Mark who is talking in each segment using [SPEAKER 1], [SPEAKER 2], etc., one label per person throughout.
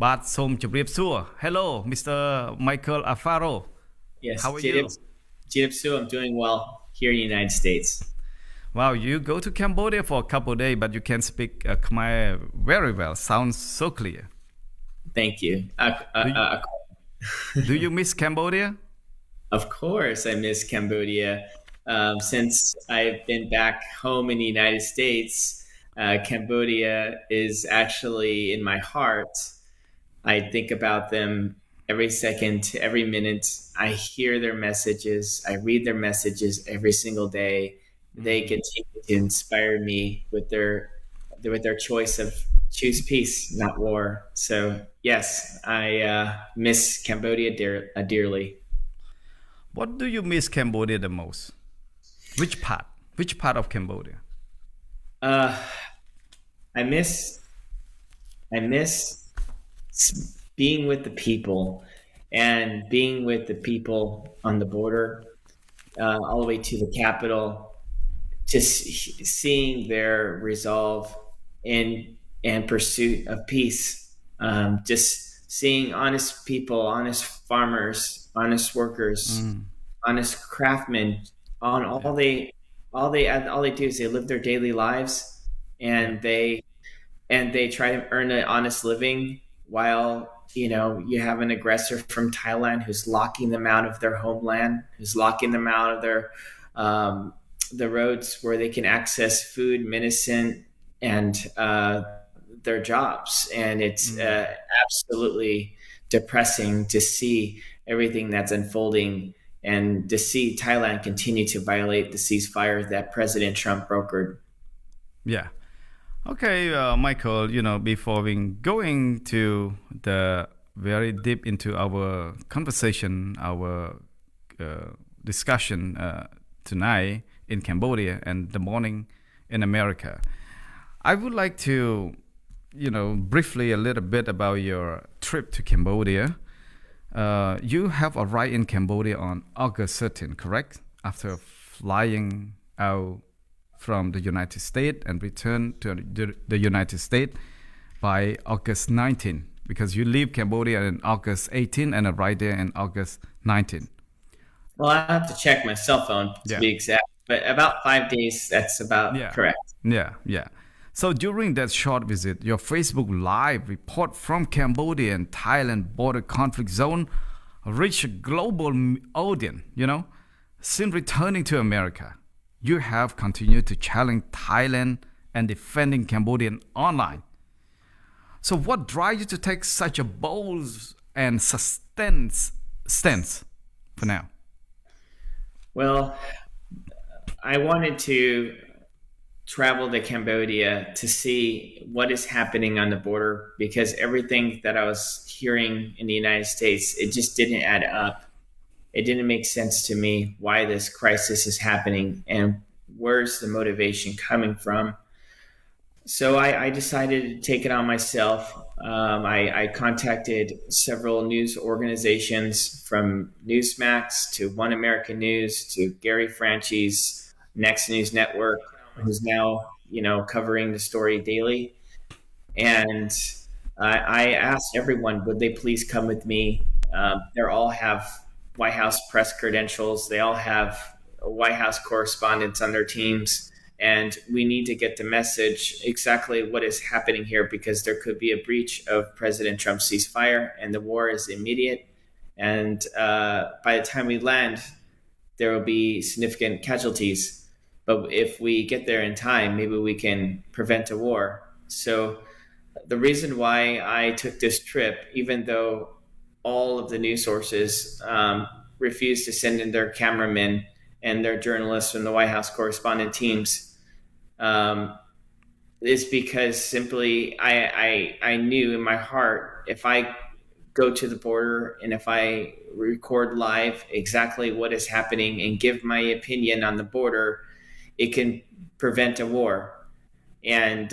[SPEAKER 1] បាទសូមជម្រាបសួរ Hello Mr. Michael Alfaro How
[SPEAKER 2] Yes,
[SPEAKER 1] are you
[SPEAKER 2] Su, I'm doing well here in the United States.
[SPEAKER 1] Wow you go to Cambodia for a couple of days but you can speak Khmer very well sounds so clear
[SPEAKER 2] Thank you.
[SPEAKER 1] do you, do you miss Cambodia
[SPEAKER 2] Of course, I miss Cambodia. Since I've been back home in the United States, Cambodia is actually in my heart. I think about them every second, every minute. I hear their messages. I read their messages every single day. They continue to inspire me with their choice of choose peace, not war. So yes, I miss Cambodia dearly.
[SPEAKER 1] what do you miss Cambodia the most which part of Cambodia
[SPEAKER 2] Uh, I miss I miss being with the people and being with the people on the border, all the way to the capital, just seeing their resolve in and pursuit of peace. Just seeing honest people, honest farmers, honest workers, honest craftsmen. On
[SPEAKER 1] yeah
[SPEAKER 2] all they do is they live their daily lives,
[SPEAKER 1] yeah
[SPEAKER 2] and they try to earn an honest living while you have an aggressor from Thailand who's locking them out of their homeland, who's locking them out of um, the roads where they can access food, medicine, and their jobs. And it's
[SPEAKER 1] Mm.
[SPEAKER 2] absolutely depressing to see everything that's unfolding and to see Thailand continue to violate the ceasefire that President Trump brokered.
[SPEAKER 1] yeah Okay, Michael, before we going to the very deep into our conversation, our discussion tonight in Cambodia and the morning in America, I would like to, briefly a little bit about your trip to Cambodia. You have arrived in Cambodia on August 13, correct? After flying out from the United States and return to the United States by August 19 because you leave Cambodia in August 18 and arrive there in August 19.
[SPEAKER 2] Well, I have to check my cell phone to
[SPEAKER 1] Yeah.
[SPEAKER 2] be exact, but about 5 days, that's about
[SPEAKER 1] Yeah.
[SPEAKER 2] correct.
[SPEAKER 1] Yeah. So during that short visit, your Facebook Live report from Cambodia and Thailand border conflict zone reached a global audience, Since returning to America, you have continued to challenge Thailand and defending Cambodian online. So, what drives you to take such a bold and sustained stance for now?
[SPEAKER 2] Well, I wanted to travel to Cambodia to see what is happening on the border because everything that I was hearing in the United States, it just didn't add up. It didn't make sense to me why this crisis is happening and where's the motivation coming from. So I decided to take it on myself. I contacted several news organizations from Newsmax to One American News to Gary Franchi's Next News Network, who's now covering the story daily. And I asked everyone, would they please come with me? They all have White House press credentials. They all have White House correspondents on their teams. And we need to get the message exactly what is happening here because there could be a breach of President Trump's ceasefire and the war is immediate. And by the time we land, there will be significant casualties. But if we get there in time, maybe we can prevent a war. So the reason why I took this trip, even though all of the news sources refused to send in their cameramen and their journalists from the White House correspondent teams, is because simply I knew in my heart if I go to the border and if I record live exactly what is happening and give my opinion on the border, it can prevent a war. And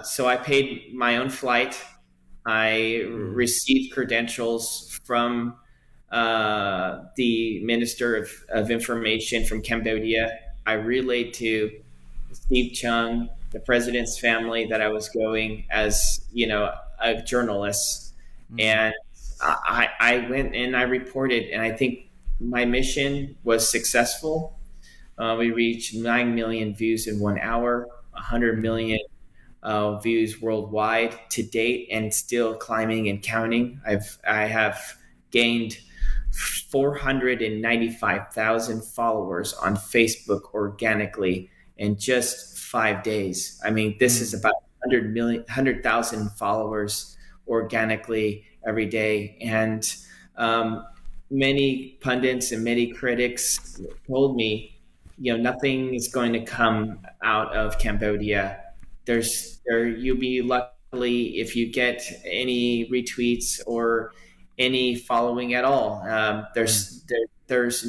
[SPEAKER 2] so I paid my own flight. I received credentials from the Minister of Information from Cambodia. I relayed to Steve Chung, the president's family, that I was going as a journalist,
[SPEAKER 1] Mm,
[SPEAKER 2] And I went and I reported, and I think my mission was successful. We reached 9 million views in 1 hour, 100
[SPEAKER 1] mm,
[SPEAKER 2] million views worldwide to date, and still climbing and counting. I have gained 495,000 followers on Facebook organically in just 5 days. I mean, this is
[SPEAKER 1] mm,
[SPEAKER 2] about 100,000 followers organically every day. And um, many pundits and many critics told me, nothing is going to come out of Cambodia. You'll be lucky if you get any retweets or any following at all.
[SPEAKER 1] mm.
[SPEAKER 2] There's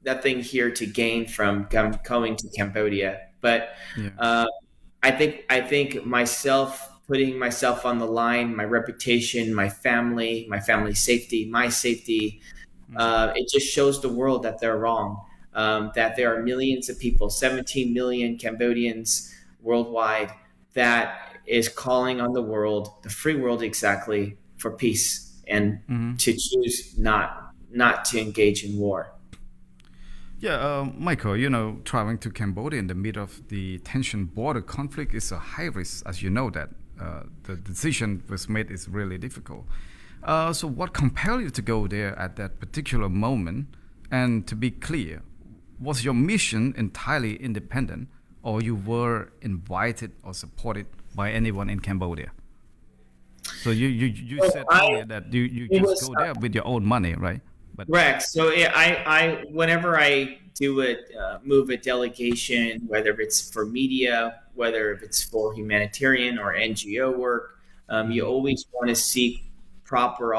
[SPEAKER 2] nothing here to gain from going to Cambodia. But
[SPEAKER 1] Yeah.
[SPEAKER 2] uh, I think myself putting myself on the line, my reputation, my family safety, my safety,
[SPEAKER 1] Mm,
[SPEAKER 2] it just shows the world that they're wrong. That there are millions of people, 17 million Cambodians worldwide, that is calling on the world, the free world exactly, for peace and
[SPEAKER 1] mm.
[SPEAKER 2] to choose not to engage in war.
[SPEAKER 1] Yeah, Michael, traveling to Cambodia in the middle of the tension border conflict is a high risk, as you know that. The decision was made is really difficult. So what compelled you to go there at that particular moment? And to be clear, was your mission entirely independent, or you were invited or supported by anyone in Cambodia? So you
[SPEAKER 2] So
[SPEAKER 1] said earlier that you
[SPEAKER 2] it
[SPEAKER 1] just
[SPEAKER 2] was
[SPEAKER 1] go there with your own money, right? But
[SPEAKER 2] correct. So yeah, whenever I do move a delegation, whether it's for media, whether it's for humanitarian or NGO work, you
[SPEAKER 1] mm,
[SPEAKER 2] always want to seek proper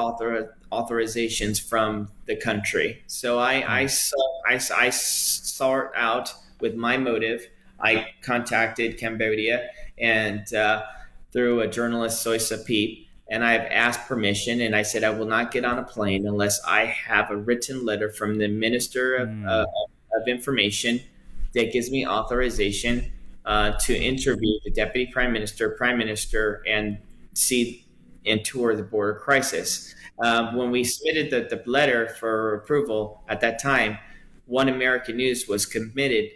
[SPEAKER 2] authorizations from the country. So
[SPEAKER 1] mm,
[SPEAKER 2] I start out with my motive. I contacted Cambodia and through a journalist, Soisa Peep, and I've asked permission, and I said I will not get on a plane unless I have a written letter from the Minister
[SPEAKER 1] mm,
[SPEAKER 2] of Information that gives me authorization to interview the Deputy Prime Minister, and see and tour the border crisis. When we submitted the letter for approval at that time, One American News was committed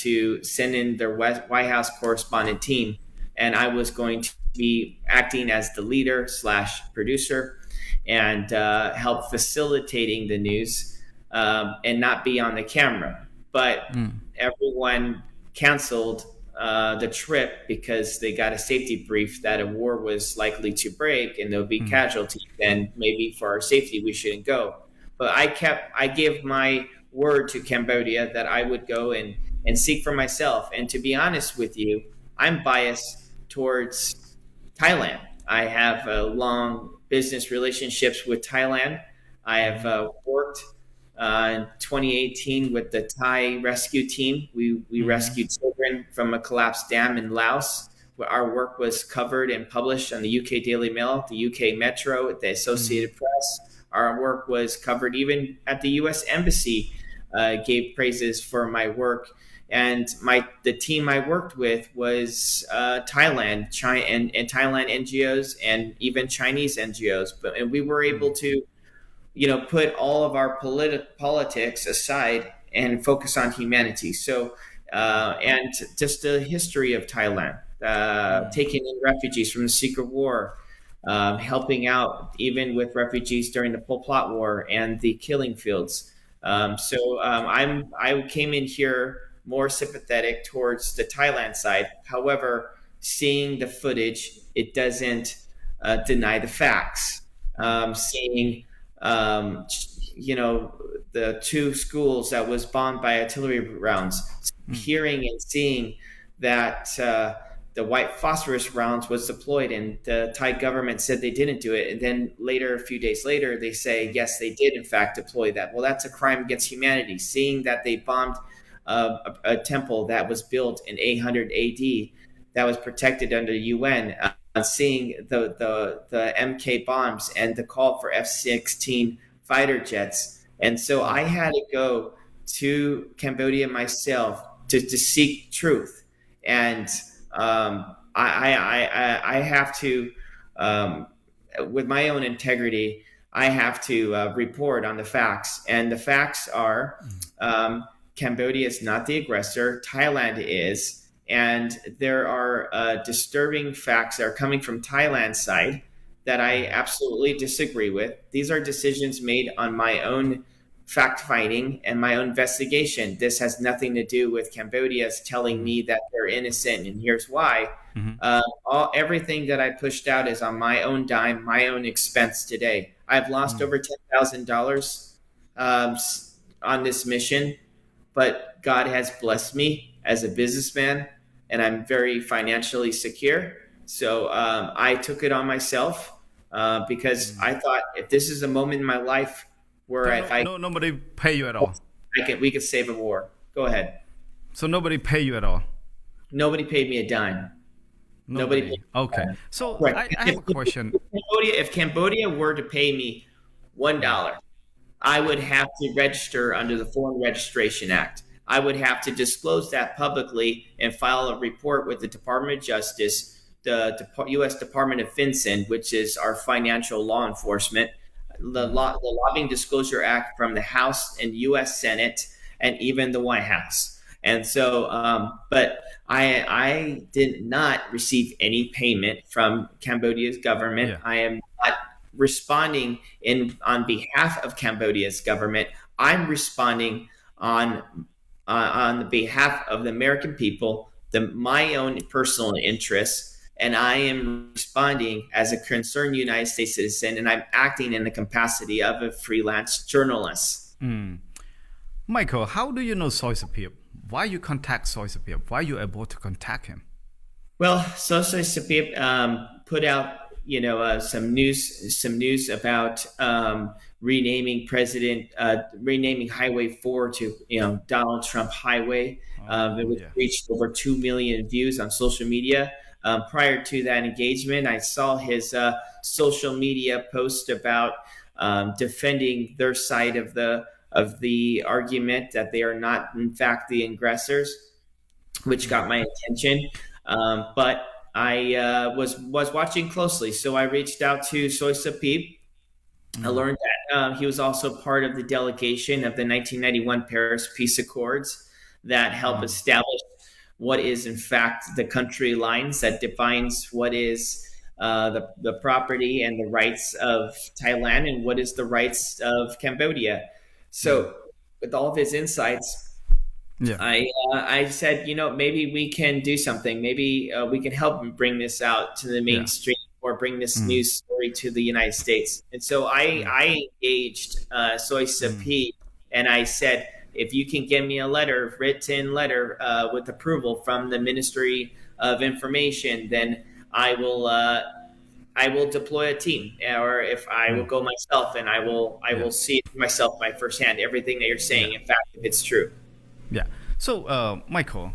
[SPEAKER 2] to send in their White House correspondent team, and I was going to be acting as the leader slash producer and help facilitating the news, and not be on the camera. But
[SPEAKER 1] mm,
[SPEAKER 2] everyone canceled the trip because they got a safety brief that a war was likely to break and there'll be
[SPEAKER 1] mm,
[SPEAKER 2] casualties. And maybe for our safety, we shouldn't go. But I gave my word to Cambodia that I would go and seek for myself. And to be honest with you, I'm biased towards Thailand. I have long business relationships with Thailand. I have worked in 2018 with the Thai rescue team. We
[SPEAKER 1] mm,
[SPEAKER 2] rescued children from a collapsed dam in Laos. Our work was covered and published on the UK Daily Mail, the UK Metro, the
[SPEAKER 1] mm,
[SPEAKER 2] Associated Press. Our work was covered even at the US Embassy, gave praises for my work. And the team I worked with was Thailand, China, and Thailand NGOs, and even Chinese NGOs. And we were able
[SPEAKER 1] mm,
[SPEAKER 2] to, put all of our politics aside and focus on humanity. So, and just the history of Thailand,
[SPEAKER 1] mm,
[SPEAKER 2] taking in refugees from the Secret War, helping out even with refugees during the Pol Pot War and the killing fields. I came in here more sympathetic towards the Thailand side. However, seeing the footage, it doesn't deny the facts.
[SPEAKER 1] mm,
[SPEAKER 2] Seeing, um, you know, the two schools that was bombed by artillery rounds,
[SPEAKER 1] mm,
[SPEAKER 2] hearing and seeing that the white phosphorus rounds was deployed, and the Thai government said they didn't do it, and then later, a few days later, they say yes, they did in fact deploy that. Well, that's a crime against humanity. Seeing that they bombed a temple that was built in 800 AD that was protected under the UN. Seeing the MK bombs and the call for F-16 fighter jets, and so I
[SPEAKER 1] mm,
[SPEAKER 2] had to go to Cambodia myself to seek truth, and I have to. Um, with my own integrity, I have to report on the facts. And the facts are Cambodia is not the aggressor, Thailand is. And there are disturbing facts that are coming from Thailand's side that I absolutely disagree with. These are decisions made on my own fact finding and my own investigation. This has nothing to do with Cambodia's telling me that they're innocent, and here's why. Everything that I pushed out is on my own dime, my own expense today. I've lost over $10,000 on this mission, but God has blessed me as a businessman, and I'm very financially secure. So I took it on myself because I thought if this is a moment in my life where
[SPEAKER 1] nobody pay you at all.
[SPEAKER 2] We could save a war. Go ahead.
[SPEAKER 1] So nobody pay you at all.
[SPEAKER 2] Nobody paid me a dime. Nobody paid me
[SPEAKER 1] okay.
[SPEAKER 2] a dime.
[SPEAKER 1] So
[SPEAKER 2] Right.
[SPEAKER 1] I have a question.
[SPEAKER 2] If Cambodia were to pay me $1, I would have to register under the Foreign Registration Act. I would have to disclose that publicly and file a report with the Department of Justice, the U.S. Department of FinCEN, which is our financial law enforcement, the Lobbying Disclosure Act from the House and U.S. Senate, and even the White House. And so, but I did not receive any payment from Cambodia's government.
[SPEAKER 1] Yeah.
[SPEAKER 2] I am not responding on behalf of Cambodia's government. I'm responding on the behalf of the American people, my own personal interests. And I am responding as a concerned United States citizen, and I'm acting in the capacity of a freelance journalist.
[SPEAKER 1] Michael, how do you know Soy Sapip? Why you contact Soy Sapip? Why you able to contact him?
[SPEAKER 2] Well, Soy Sapip put out, some news about renaming Highway 4 to Donald Trump Highway. It reached over 2 million views on social media. Prior to that engagement, I saw his social media post about defending their side of the argument that they are not, in fact, the aggressors, which got my attention. But I was watching closely, so I reached out to Soy Sapip. I learned that he was also part of the delegation of the 1991 Paris Peace Accords that helped establish what is in fact the country lines that defines what is the property and the rights of Thailand and what is the rights of Cambodia. So with all of his insights, I said, maybe we can do something. Maybe we can help bring this out to the mainstream or bring this news story to the United States. And so I engaged Soy Sapip and I said, if you can give me a written letter with approval from the Ministry of Information, then I will deploy a team, or if I will go myself and I will see it myself by firsthand, everything that you're saying, in fact, if it's true.
[SPEAKER 1] Yeah. So, Michael,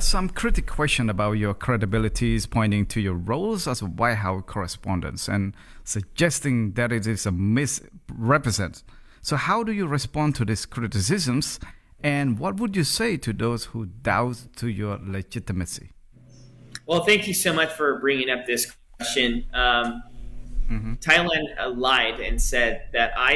[SPEAKER 1] some critic question about your credibility is pointing to your roles as a White House correspondent and suggesting that it is a misrepresent. So how do you respond to these criticisms, and what would you say to those who doubt to your legitimacy?
[SPEAKER 2] Well, thank you so much for bringing up this question. Thailand lied and said that I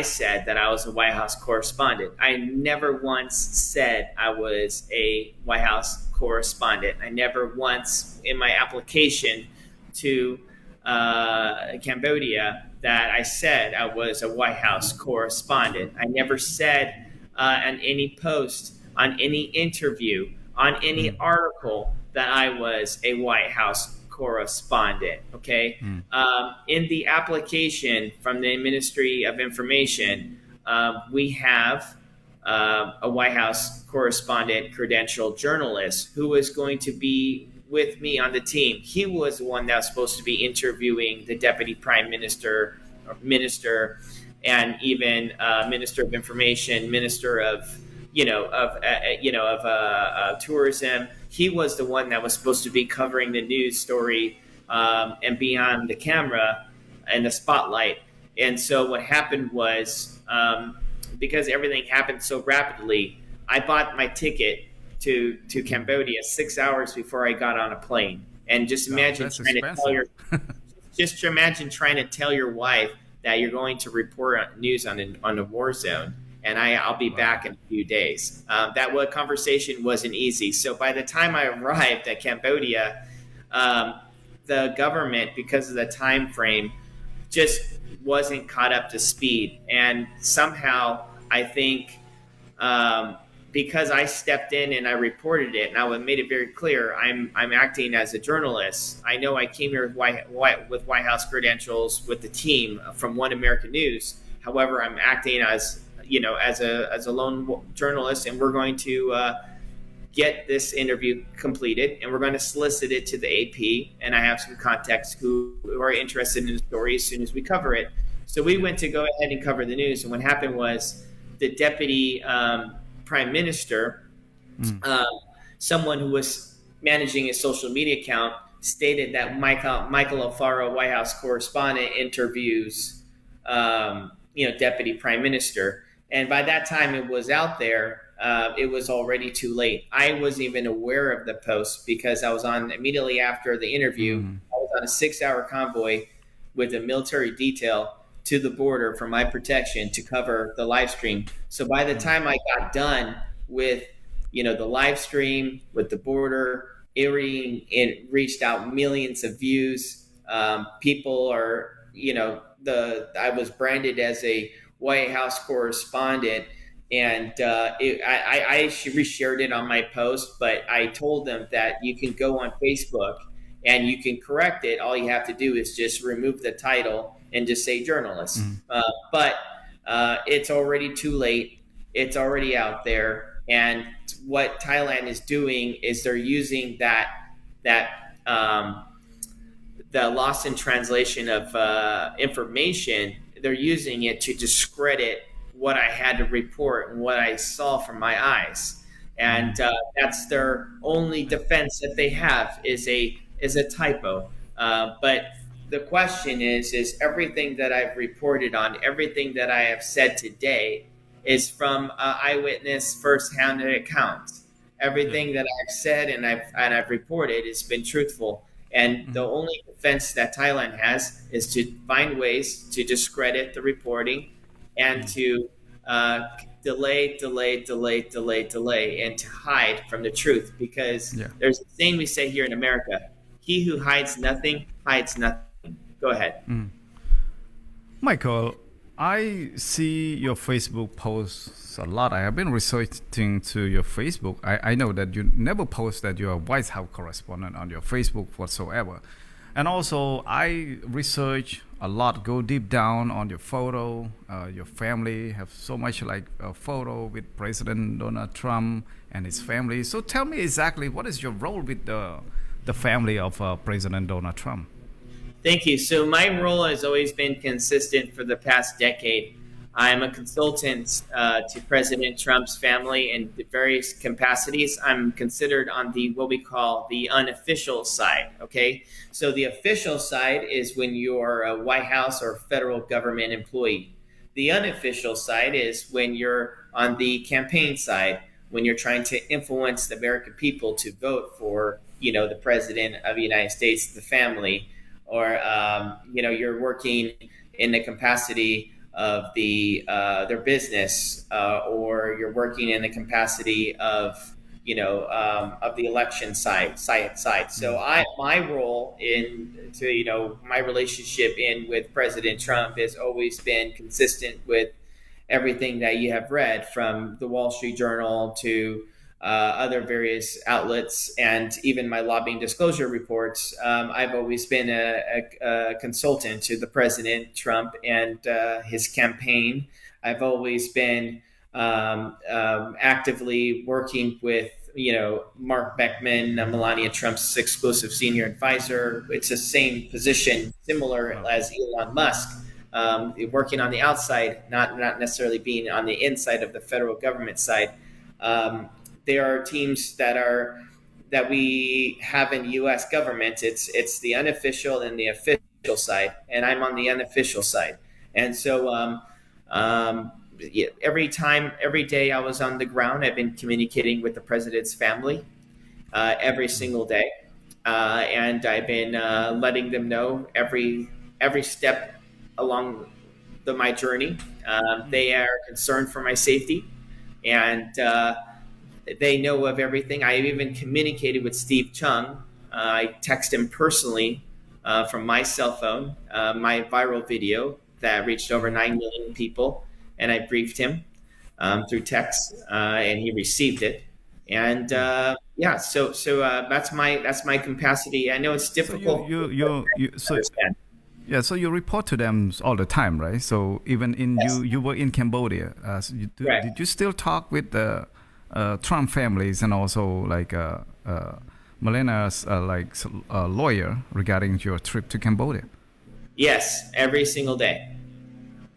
[SPEAKER 2] was a White House correspondent. I never once said I was a White House correspondent. I never once in my application to Cambodia that I said I was a White House correspondent. I never said on any post, on any interview, on any article that I was a White House correspondent. Okay. In the application from the Ministry of Information, we have a White House correspondent, credentialed journalist who was going to be with me on the team. He was the one that was supposed to be interviewing the Deputy Prime Minister, and even Minister of Information, Minister of tourism. He was the one that was supposed to be covering the news story and be on the camera and the spotlight. And so what happened was, because everything happened so rapidly, I bought my ticket to Cambodia 6 hours before I got on a plane. And just imagine just imagine trying to tell your wife that you're going to report news on a war zone, and I'll be back in a few days. That conversation wasn't easy. So by the time I arrived at Cambodia, the government, because of the time frame, just wasn't caught up to speed. And somehow, I think, because I stepped in and I reported it, and I made it very clear, I'm acting as a journalist. I know I came here with White House credentials with the team from One American News. However, I'm acting as a lone journalist, and we're going to get this interview completed, and we're going to solicit it to the AP. And I have some contacts who are interested in the story as soon as we cover it. So we went to go ahead and cover the news. And what happened was the deputy prime minister, someone who was managing his social media account, stated that Michael Alfaro, White House correspondent, interviews, deputy prime minister. And by that time it was out there, it was already too late. I wasn't even aware of the post because I was on immediately after the interview. I was on a 6-hour convoy with a military detail to the border for my protection to cover the live stream. So by the time I got done with, the live stream with the border, it reached out millions of views. People are, I was branded as a White House correspondent, and I reshared it on my post, but I told them that you can go on Facebook and you can correct it. All you have to do is just remove the title and just say journalist. But it's already too late. It's already out there. And what Thailand is doing is they're using that the loss in translation of information. They're using it to discredit what I had to report and what I saw from my eyes. And that's their only defense that they have is a typo. But the question is everything that I've reported on, everything that I have said today is from eyewitness first-hand accounts. Everything that I've said and I've reported has been truthful. And the only defense that Thailand has is to find ways to discredit the reporting and to delay, and to hide from the truth. Because there's a saying we say here in America, he who hides nothing hides nothing. Go ahead.
[SPEAKER 1] Michael, I see your Facebook posts a lot. I have been researching to your Facebook. I know that you never post that you're a White House correspondent on your Facebook whatsoever. And also, I research a lot, go deep down on your photo. Your family have so much like a photo with President Donald Trump and his family. So tell me exactly what is your role with the family of President Donald Trump?
[SPEAKER 2] Thank you. So my role has always been consistent for the past decade. I'm a consultant to President Trump's family in various capacities. I'm considered on what we call the unofficial side. Okay, so the official side is when you're a White House or federal government employee. The unofficial side is when you're on the campaign side, when you're trying to influence the American people to vote for, the President of the United States, the family, or you're working in the capacity of their business, or you're working in the capacity of of the election side. So my role my relationship with President Trump has always been consistent with everything that you have read from the Wall Street Journal to other various outlets, and even my lobbying disclosure reports. I've always been a consultant to the President Trump and his campaign. I've always been actively working with Mark Beckman, Melania Trump's exclusive senior advisor. It's the same position, similar as Elon Musk. Working on the outside, not necessarily being on the inside of the federal government side. There are teams that we have in U.S. government. It's the unofficial and the official side, and I'm on the unofficial side. And so every day I was on the ground, I've been communicating with the president's family every single day. and I've been letting them know every step along my journey. They are concerned for my safety, and they know of everything. I even communicated with Steve Chung. I text him personally from my cell phone, my viral video that reached over 9 million people, and I briefed him through text, and he received it. And yeah, so that's my capacity. I know it's
[SPEAKER 1] So
[SPEAKER 2] difficult to
[SPEAKER 1] so
[SPEAKER 2] understand.
[SPEAKER 1] yeah, so you report to them all the time, right? So even in
[SPEAKER 2] Yes,
[SPEAKER 1] you were in Cambodia. So
[SPEAKER 2] correct.
[SPEAKER 1] did you still talk with the Trump families and also like Melena's lawyer regarding your trip to Cambodia?
[SPEAKER 2] Yes, every single day.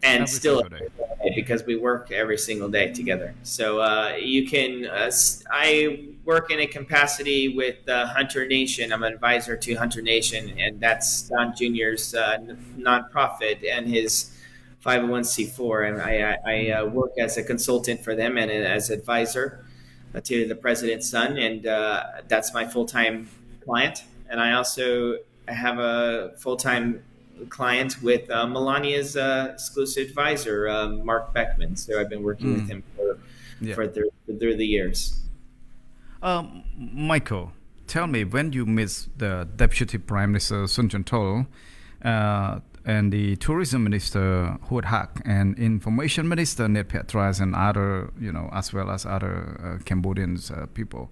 [SPEAKER 2] And
[SPEAKER 1] Every
[SPEAKER 2] still
[SPEAKER 1] single day.
[SPEAKER 2] because we work every single day together. So you can. I work in a capacity with Hunter Nation. I'm an advisor to Hunter Nation, and that's Don Jr.'s nonprofit and his 501c4. And I work as a consultant for them and as advisor to the president's son, and that's my full time client. And I also have a full time client with Melania's exclusive advisor, Mark Beckman. So I've been working with him
[SPEAKER 1] Yeah.
[SPEAKER 2] through the years.
[SPEAKER 1] Michael, tell me when you met the Deputy Prime Minister Sun Chantol and the Tourism Minister Hut Hak and Information Minister Ned Petras and other, as well as other Cambodian people.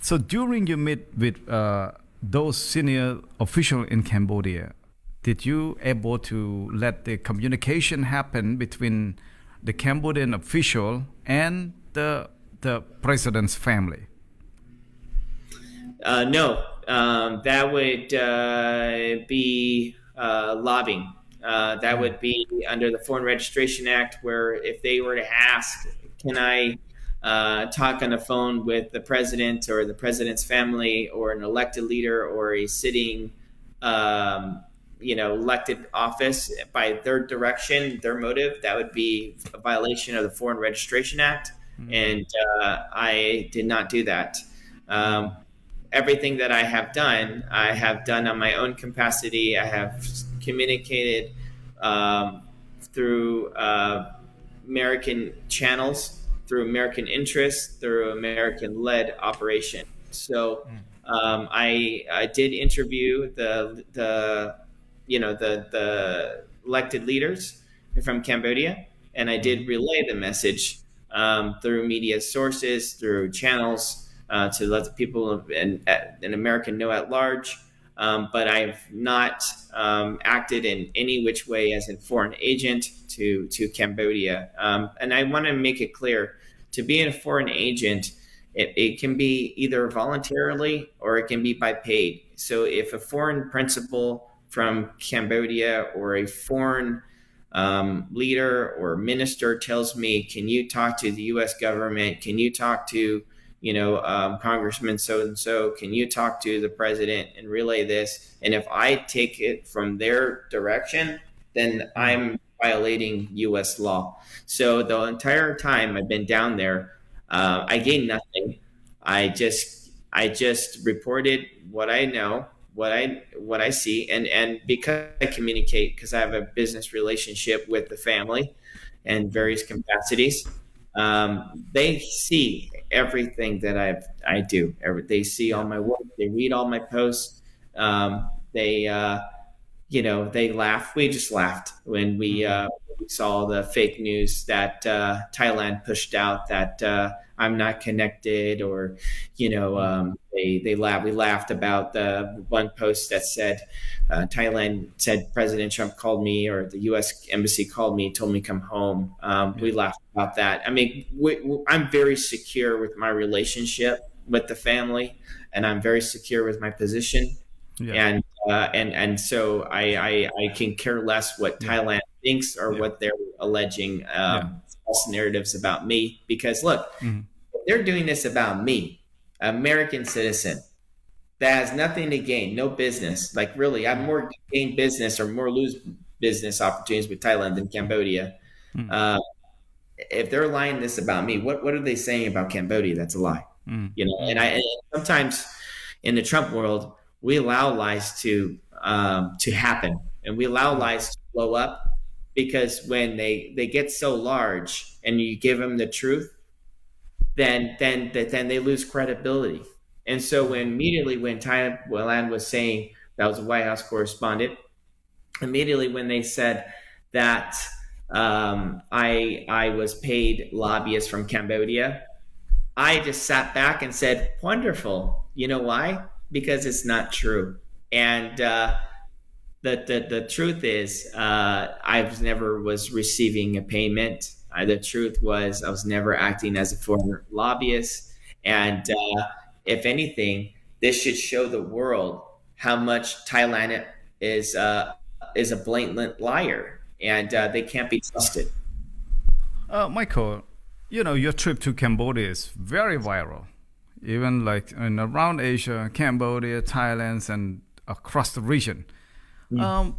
[SPEAKER 1] So during your meet with those senior officials in Cambodia, did you able to let the communication happen between the Cambodian official and the president's family?
[SPEAKER 2] No, that would be lobbying. That would be under the Foreign Registration Act, where if they were to ask, can I talk on the phone with the president or the president's family or an elected leader or a sitting elected office by their direction, their motive, that would be a violation of the Foreign Registration Act. And I did not do that. Everything that I have done on my own capacity. I have communicated through American channels, through American interests, through American-led operation. So I did interview the elected leaders from Cambodia, and I did relay the message through media sources, through channels to let the people in America know at large. But I've not acted in any which way as a foreign agent to Cambodia. And I want to make it clear, to be a foreign agent, it can be either voluntarily or it can be by paid. So if a foreign principal from Cambodia or a foreign leader or minister tells me, can you talk to the U.S. government? Can you talk to, Congressman so-and-so? Can you talk to the president and relay this? And if I take it from their direction, then I'm violating U.S. law. So the entire time I've been down there, I gained nothing. I just reported what I know, what I see, and because I communicate, because I have a business relationship with the family in various capacities, they see everything that I do. They see all my work. They read all my posts. They they laugh. We just laughed when we saw the fake news that Thailand pushed out that I'm not connected, or they laughed. We laughed about the one post that said Thailand said President Trump called me, or the U.S. embassy called me, told me to come home. We laughed about that. I mean, I'm very secure with my relationship with the family, and I'm very secure with my position.
[SPEAKER 1] Yeah.
[SPEAKER 2] And so I can care less what Thailand thinks or what they're alleging false narratives about me. Because look, if they're doing this about me, American citizen that has nothing to gain, no business. Like really, I have more gain business or more lose business opportunities with Thailand than Cambodia. If they're lying this about me, what are they saying about Cambodia? That's a lie. And sometimes in the Trump world, we allow lies to happen, and we allow lies to blow up, because when they get so large and you give them the truth, then they lose credibility. And so immediately when Thailand was saying, that was a White House correspondent, immediately when they said that I was paid lobbyists from Cambodia, I just sat back and said, wonderful. You know why? Because it's not true. And the truth is, I never was receiving a payment. The truth was, I was never acting as a foreign lobbyist. And if anything, this should show the world how much Thailand is a blatant liar, and they can't be trusted.
[SPEAKER 1] Michael, your trip to Cambodia is very viral, even like in around Asia, Cambodia, Thailand, and across the region. Um,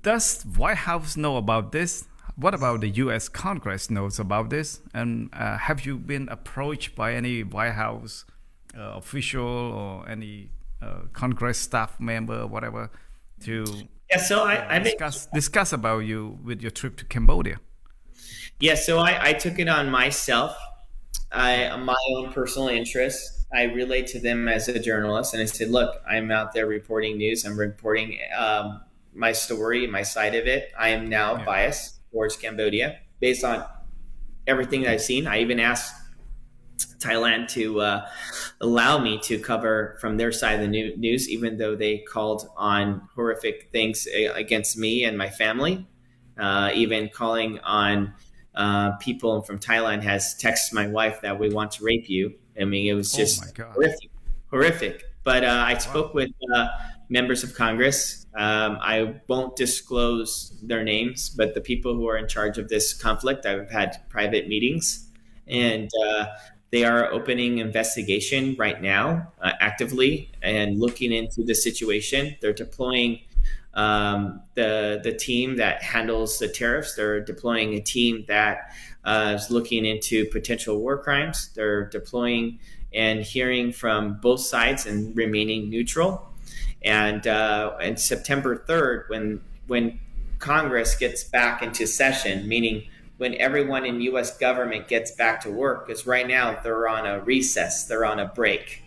[SPEAKER 1] does White House know about this? What about the U.S. Congress knows about this? And have you been approached by any White House official or any Congress staff member, whatever, to
[SPEAKER 2] Yeah, so I mean,
[SPEAKER 1] discuss about you with your trip to Cambodia?
[SPEAKER 2] yeah, so I took it on myself, my own personal interests. I relayed to them as a journalist, and I said, "Look, I'm out there reporting news. I'm reporting my story, my side of it. I am now
[SPEAKER 1] Yeah.
[SPEAKER 2] biased towards Cambodia based on everything that I've seen. I even asked Thailand to allow me to cover from their side of the news, even though they called on horrific things against me and my family, even calling on people from Thailand has texted my wife that we want to rape you. I mean, it was
[SPEAKER 1] Oh
[SPEAKER 2] just
[SPEAKER 1] my God.
[SPEAKER 2] horrific. But I
[SPEAKER 1] Wow.
[SPEAKER 2] spoke with members of Congress. I won't disclose their names, but the people who are in charge of this conflict, I've had private meetings, and they are opening investigation right now, actively, and looking into the situation. They're deploying the team that handles the tariffs. They're deploying a team that is looking into potential war crimes. They're deploying and hearing from both sides and remaining neutral. And September 3rd, when Congress gets back into session, meaning when everyone in U.S. government gets back to work, because right now they're on a recess, they're on a break.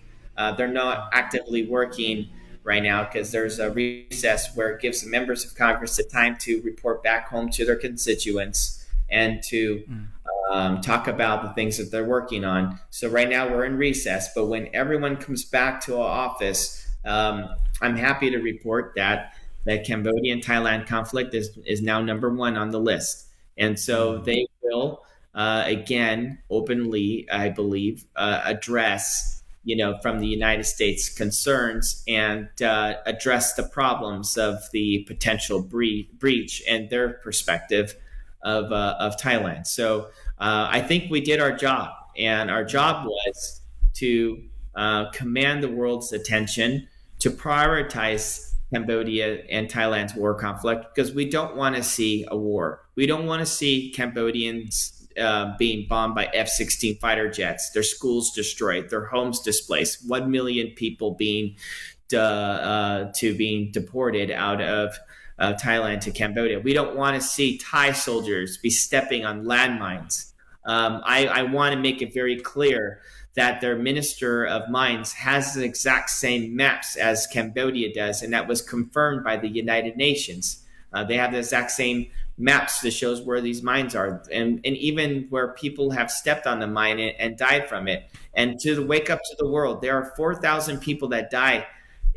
[SPEAKER 2] They're not actively working right now because there's a recess where it gives the members of Congress the time to report back home to their constituents and to talk about the things that they're working on. So right now we're in recess, but when everyone comes back to our office, I'm happy to report that the Cambodian Thailand conflict is now number one on the list. And so they will, again, openly, I believe, address, from the United States concerns and address the problems of the potential breach and their perspective of Thailand. So I think we did our job, and our job was to command the world's attention, to prioritize Cambodia and Thailand's war conflict, because we don't want to see a war. We don't want to see Cambodians being bombed by F-16 fighter jets, their schools destroyed, their homes displaced, 1 million people being deported out of Thailand to Cambodia. We don't want to see Thai soldiers be stepping on landmines. I want to make it very clear that their Minister of Mines has the exact same maps as Cambodia does, and that was confirmed by the United Nations. They have the exact same maps that shows where these mines are, and even where people have stepped on the mine and died from it. And to wake up to the world, there are 4,000 people that die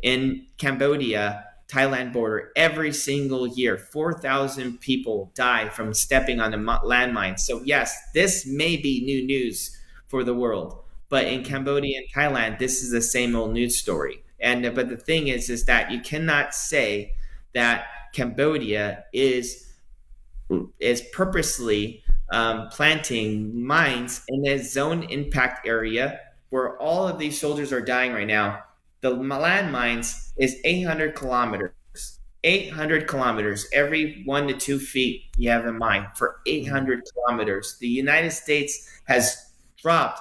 [SPEAKER 2] in Cambodia Thailand border every single year. 4,000 people die from stepping on a landmine. So yes, this may be new news for the world, but in Cambodia and Thailand, this is the same old news story. And but the thing is that you cannot say that Cambodia is purposely planting mines in a zone impact area where all of these soldiers are dying right now. The landmines is 800 kilometers. 800 kilometers. Every 1 to 2 feet, you have a mine for 800 kilometers. The United States has dropped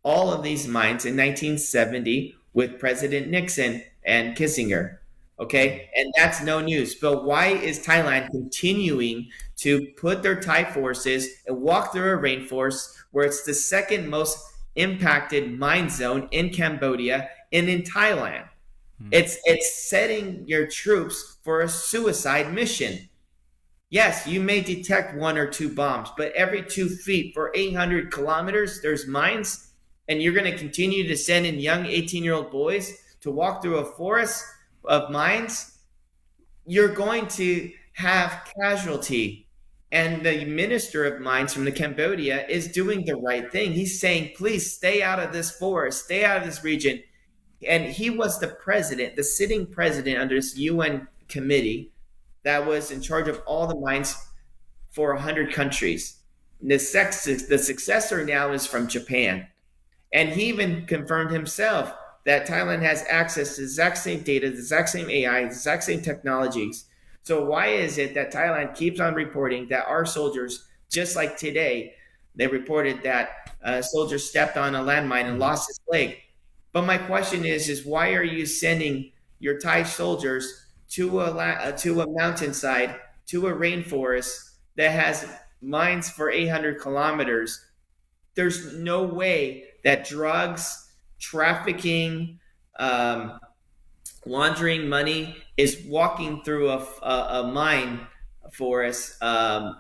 [SPEAKER 2] all of these mines in 1970 with President Nixon and Kissinger. Okay, and that's no news. But why is Thailand continuing to put their Thai forces and walk through a rainforest where it's the second most impacted mine zone in Cambodia and in Thailand? It's setting your troops for a suicide mission. Yes, you may detect one or two bombs, but every 2 feet for 800 kilometers, there's mines, and you're going to continue to send in young 18-year-old boys to walk through a forest of mines. You're going to have casualty. And the minister of mines from the Cambodia is doing the right thing. He's saying, please stay out of this forest, stay out of this region. And he was the president, the sitting president under this UN committee that was in charge of all the mines for 100 countries. The successor now is from Japan. And he even confirmed himself that Thailand has access to the exact same data, the exact same AI, the exact same technologies. So why is it that Thailand keeps on reporting that our soldiers, just like today, they reported that a soldier stepped on a landmine and lost his leg? But my question is why are you sending your Thai soldiers to a mountainside, to a rainforest that has mines for 800 kilometers? There's no way that drugs, trafficking, laundering money is walking through a mine forest,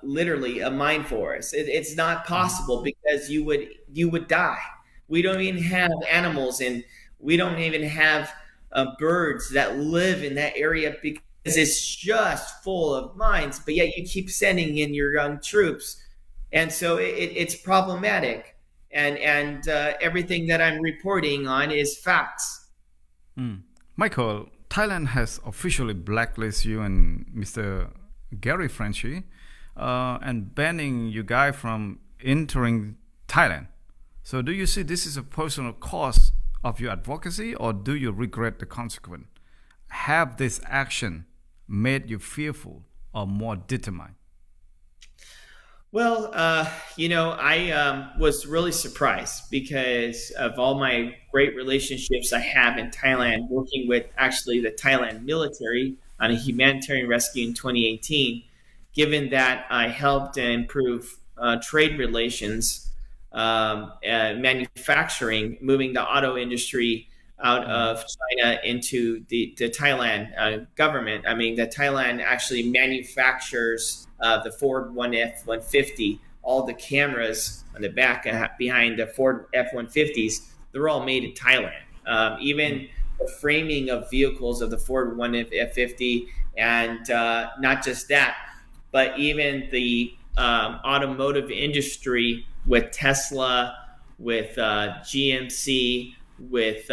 [SPEAKER 2] literally a mine forest. It's not possible because you would die. We don't even have animals, and we don't even have birds that live in that area because it's just full of mines. But yet you keep sending in your young troops, and so it's problematic. And everything that I'm reporting on is facts.
[SPEAKER 1] Michael, Thailand has officially blacklisted you and Mr. Gary Frenchy and banning you guys from entering Thailand. So do you see this is a personal cost of your advocacy, or do you regret the consequence? Have this action made you fearful or more determined?
[SPEAKER 2] Well, I was really surprised because of all my great relationships I have in Thailand, working with actually the Thailand military on a humanitarian rescue in 2018, given that I helped improve trade relations, manufacturing, moving the auto industry out of China into the Thailand government. I mean, the Thailand actually manufactures the Ford F-150. All the cameras on the back behind the Ford F-150s, they're all made in Thailand. Even the framing of vehicles of the Ford F-150, and not just that, but even the automotive industry with Tesla, with GMC, with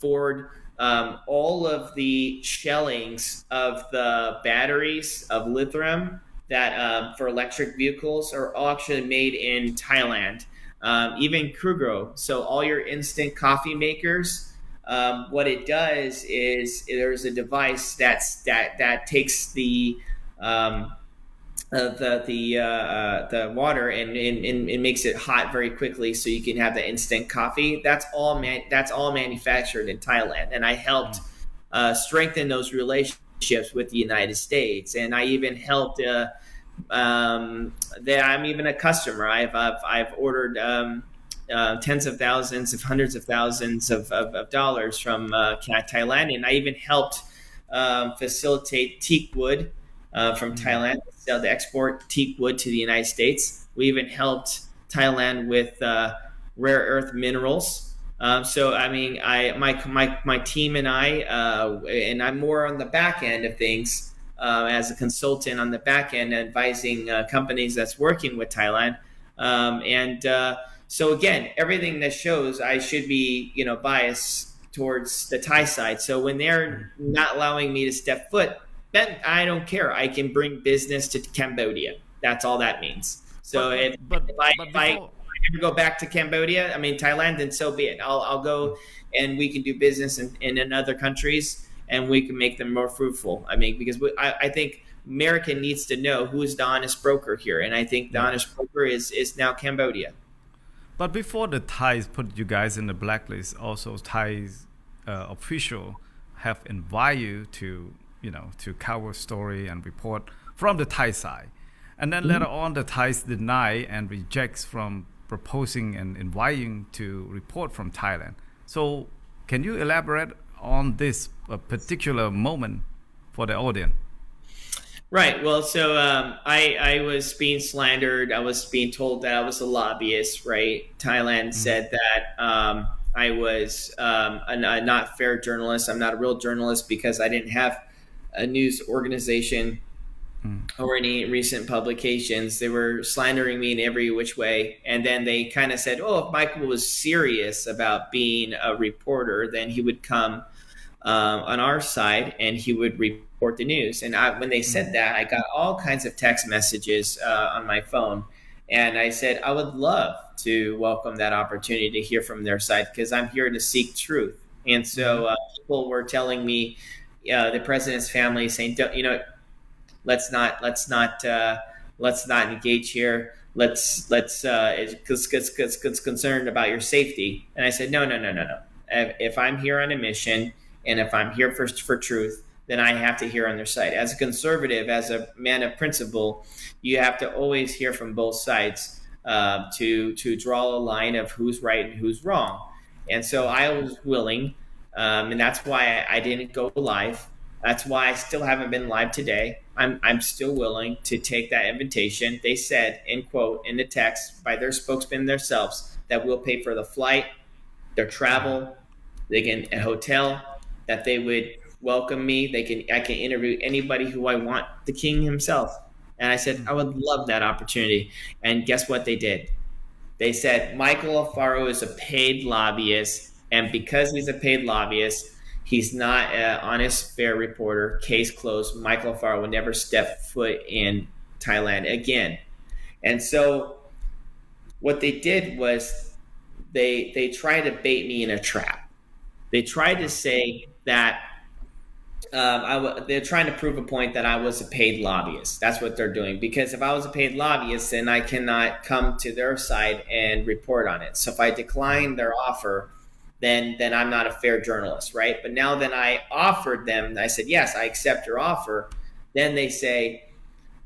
[SPEAKER 2] Ford, all of the shellings of the batteries of lithium that for electric vehicles are all actually made in Thailand. Even Kruger, so all your instant coffee makers, what it does is there's a device that takes the water and makes it hot very quickly, so you can have the instant coffee. That's all manufactured in Thailand, and I helped strengthen those relationships with the United States, and I even helped. I'm even a customer. I've ordered tens of thousands, if hundreds of thousands of dollars from Thailand, and I even helped facilitate teak wood from Thailand, sell to export teak wood to the United States. We even helped Thailand with rare earth minerals. So I mean, my team and and I'm more on the back end of things as a consultant on the back end, advising companies that's working with Thailand. So again, everything that shows I should be biased towards the Thai side. So when they're not allowing me to step foot, then I don't care. I can bring business to Cambodia. That's all that means. So if I ever go back to Cambodia, I mean Thailand, then so be it. I'll go, and we can do business in other countries, and we can make them more fruitful. I mean, because I think America needs to know who is the honest broker here, and I think the honest broker is now Cambodia.
[SPEAKER 1] But before the Thais put you guys in the blacklist, also Thais official have invited you to, to cover story and report from the Thai side. And then later on, the Thais deny and rejects from proposing and inviting to report from Thailand. So can you elaborate on this particular moment for the audience?
[SPEAKER 2] Right. Well, so I was being slandered. I was being told that I was a lobbyist. Right. Thailand said that I was a not fair journalist. I'm not a real journalist because I didn't have a news organization or any recent publications. They were slandering me in every which way. And then they kind of said, oh, if Michael was serious about being a reporter, then he would come on our side and he would report the news. And when they said that, I got all kinds of text messages on my phone. And I said, I would love to welcome that opportunity to hear from their side because I'm here to seek truth. And so people were telling me, the president's family saying, let's not engage here. It's concerned about your safety. And I said, no. If I'm here on a mission and if I'm here for truth, then I have to hear on their side. As a conservative, as a man of principle, you have to always hear from both sides to draw a line of who's right and who's wrong. And so I was willing, and that's why I didn't go live. That's why I still haven't been live today. I'm still willing to take that invitation. They said, in quote, in the text by their spokesman themselves, that we'll pay for the flight, their travel, they can a hotel, that they would welcome me. I can interview anybody who I want, the king himself. And I said, I would love that opportunity. And guess what they did? They said, Michael Alfaro is a paid lobbyist. And because he's a paid lobbyist, he's not an honest, fair reporter. Case closed. Michael Alfaro will never step foot in Thailand again. And so what they did was they tried to bait me in a trap. They tried to say that they're trying to prove a point that I was a paid lobbyist. That's what they're doing. Because if I was a paid lobbyist, then I cannot come to their side and report on it. So if I decline their offer, then I'm not a fair journalist, right? But now that I offered them, I said, yes, I accept your offer. Then they say,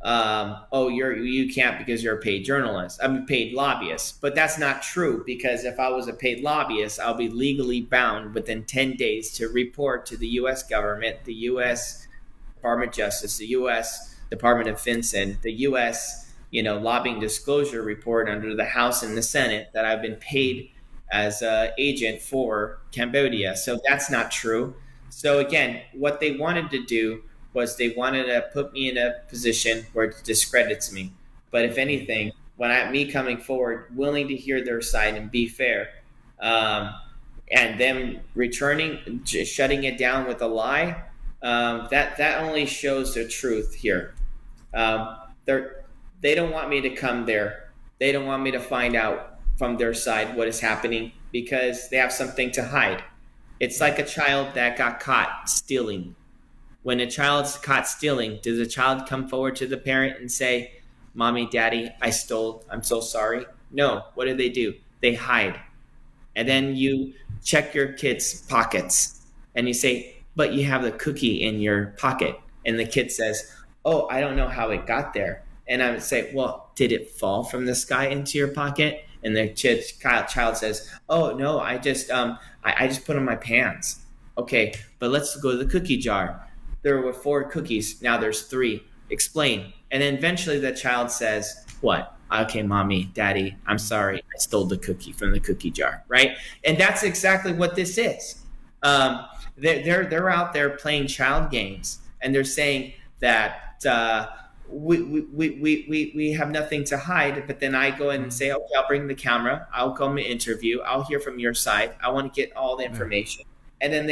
[SPEAKER 2] oh, you can't because you're a paid journalist. I'm a paid lobbyist. But that's not true because if I was a paid lobbyist, I'll be legally bound within 10 days to report to the U.S. government, the U.S. Department of Justice, the U.S. Department of Defense, and the U.S. Lobbying disclosure report under the House and the Senate that I've been paid as an agent for Cambodia. So that's not true. So again, what they wanted to do was they wanted to put me in a position where it discredits me. But if anything, me coming forward, willing to hear their side and be fair, and them returning, shutting it down with a lie, that only shows the truth here. They don't want me to come there. They don't want me to find out from their side what is happening because they have something to hide. It's like a child that got caught stealing. When a child's caught stealing, does the child come forward to the parent and say, Mommy, Daddy, I stole, I'm so sorry? No. What do? They hide. And then you check your kid's pockets and you say, but you have the cookie in your pocket. And the kid says, oh, I don't know how it got there. And I would say, well, did it fall from the sky into your pocket? And the child says, oh, no, I just put on my pants. Okay, but let's go to the cookie jar. There were 4 cookies. Now there's 3. Explain. And then eventually the child says, what? Okay, Mommy, Daddy, I'm sorry. I stole the cookie from the cookie jar, right? And that's exactly what this is. They're out there playing child games, and they're saying that we have nothing to hide. But then I go in and say, okay, I'll bring the camera. I'll come and interview. I'll hear from your side. I want to get all the information. And then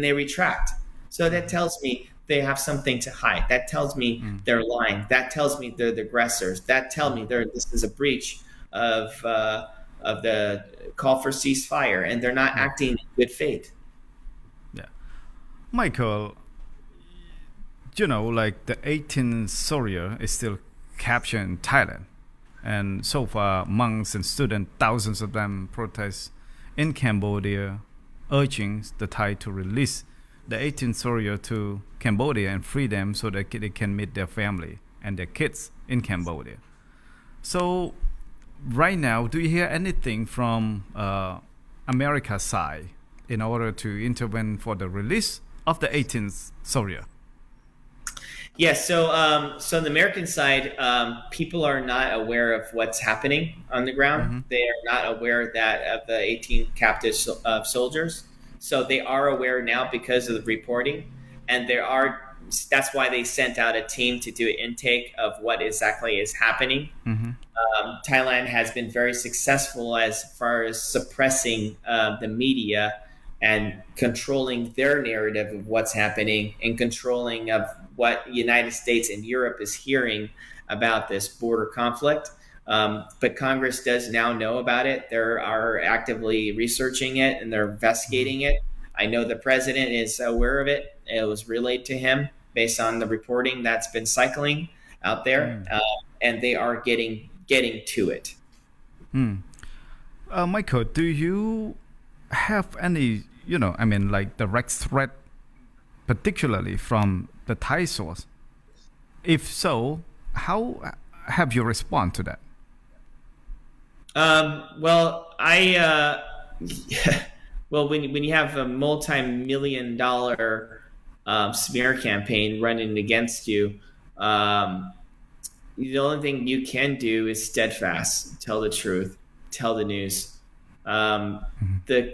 [SPEAKER 2] they retract. So that tells me they have something to hide. That tells me they're lying. That tells me they're the aggressors. That tells me this is a breach of the call for ceasefire, and they're not acting in good faith.
[SPEAKER 1] Yeah, Michael, like the 18th soldier is still captured in Thailand. And so far, monks and students, thousands of them protest in Cambodia, urging the Thai to release the 18 soldiers to Cambodia and free them so that they can meet their family and their kids in Cambodia. So right now, do you hear anything from America's side in order to intervene for the release of the 18 soldiers?
[SPEAKER 2] Yes. So on the American side, people are not aware of what's happening on the ground.
[SPEAKER 1] Mm-hmm.
[SPEAKER 2] They are not aware that of the 18 captive soldiers. So they are aware now because of the reporting, and that's why they sent out a team to do an intake of what exactly is happening.
[SPEAKER 1] Mm-hmm.
[SPEAKER 2] Thailand has been very successful as far as suppressing the media and controlling their narrative of what's happening and controlling of what the United States and Europe is hearing about this border conflict. But Congress does now know about it. They are actively researching it and they're investigating it. I know the president is aware of it. It was relayed to him based on the reporting that's been cycling out there, and they are getting to it.
[SPEAKER 1] Michael, do you have any, like direct threat, particularly from the Thai source? If so, how have you responded to that?
[SPEAKER 2] When you have a multi-million-dollar smear campaign running against you, the only thing you can do is steadfast, tell the truth, tell the news. The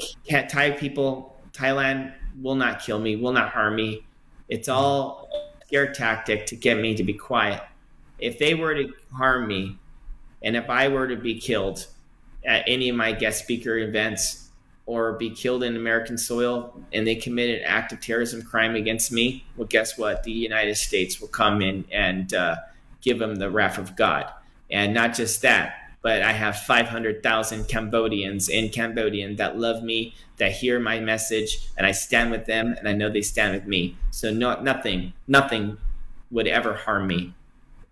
[SPEAKER 2] Thai people, Thailand will not kill me, will not harm me. It's all a scare tactic to get me to be quiet. If they were to harm me, and if I were to be killed at any of my guest speaker events or be killed in American soil and they committed an act of terrorism crime against me, well, guess what? The United States will come in and give them the wrath of God. And not just that, but I have 500,000 Cambodians in Cambodia that love me, that hear my message, and I stand with them, and I know they stand with me. So nothing would ever harm me,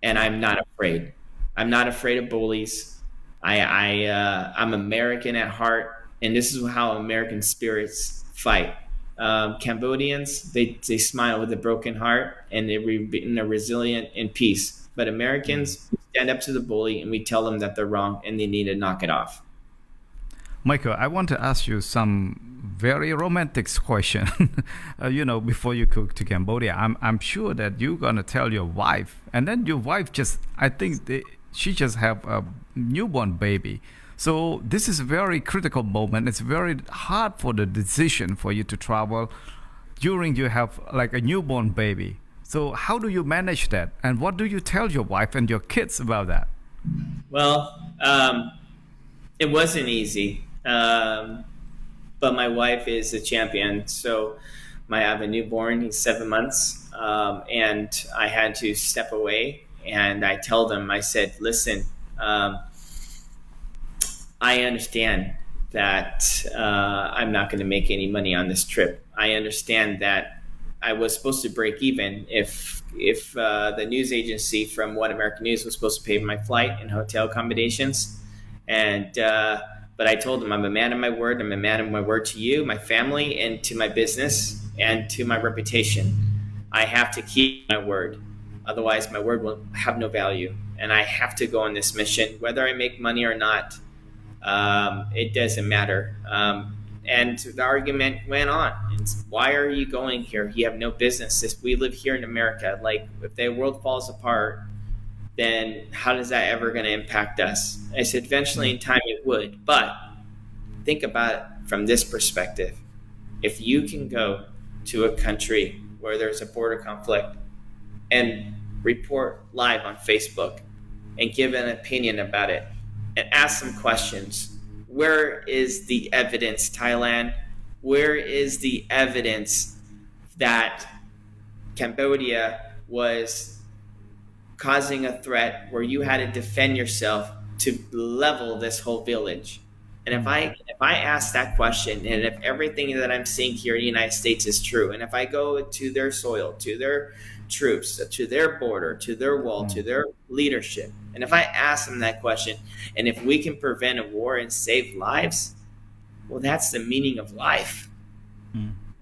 [SPEAKER 2] and I'm not afraid. I'm not afraid of bullies. I'm American at heart, and this is how American spirits fight. Cambodians, they smile with a broken heart, and they're resilient in peace. But Americans stand up to the bully, and we tell them that they're wrong and they need to knock it off.
[SPEAKER 1] Michael, I want to ask you some very romantic question. Before you go to Cambodia, I'm sure that you're gonna tell your wife, and then your wife she just have a newborn baby. So this is a very critical moment. It's very hard for the decision for you to travel during you have like a newborn baby. So how do you manage that? And what do you tell your wife and your kids about that?
[SPEAKER 2] Well, it wasn't easy. But my wife is a champion. So I have a newborn, he's 7 months. And I had to step away. And I said, listen, I understand that I'm not going to make any money on this trip. I understand that I was supposed to break even if the news agency from One American News was supposed to pay my flight and hotel accommodations. But I told them I'm a man of my word. I'm a man of my word to you, my family, and to my business and to my reputation. I have to keep my word. Otherwise, my word will have no value. And I have to go on this mission, whether I make money or not. It doesn't matter. And the argument went on. It's, why are you going here? You have no business. If we live here in America, like if the world falls apart, then how is that ever going to impact us? I said, eventually in time it would. But think about it from this perspective. If you can go to a country where there's a border conflict and report live on Facebook and give an opinion about it and ask some questions, where is the evidence, Thailand? Where is the evidence that Cambodia was causing a threat where you had to defend yourself to level this whole village? And if I ask that question, and if everything that I'm seeing here in the United States is true, and if I go to their soil, to their troops to their border, to their wall, to their leadership? And if I ask them that question, and if we can prevent a war and save lives, well, that's the meaning of life.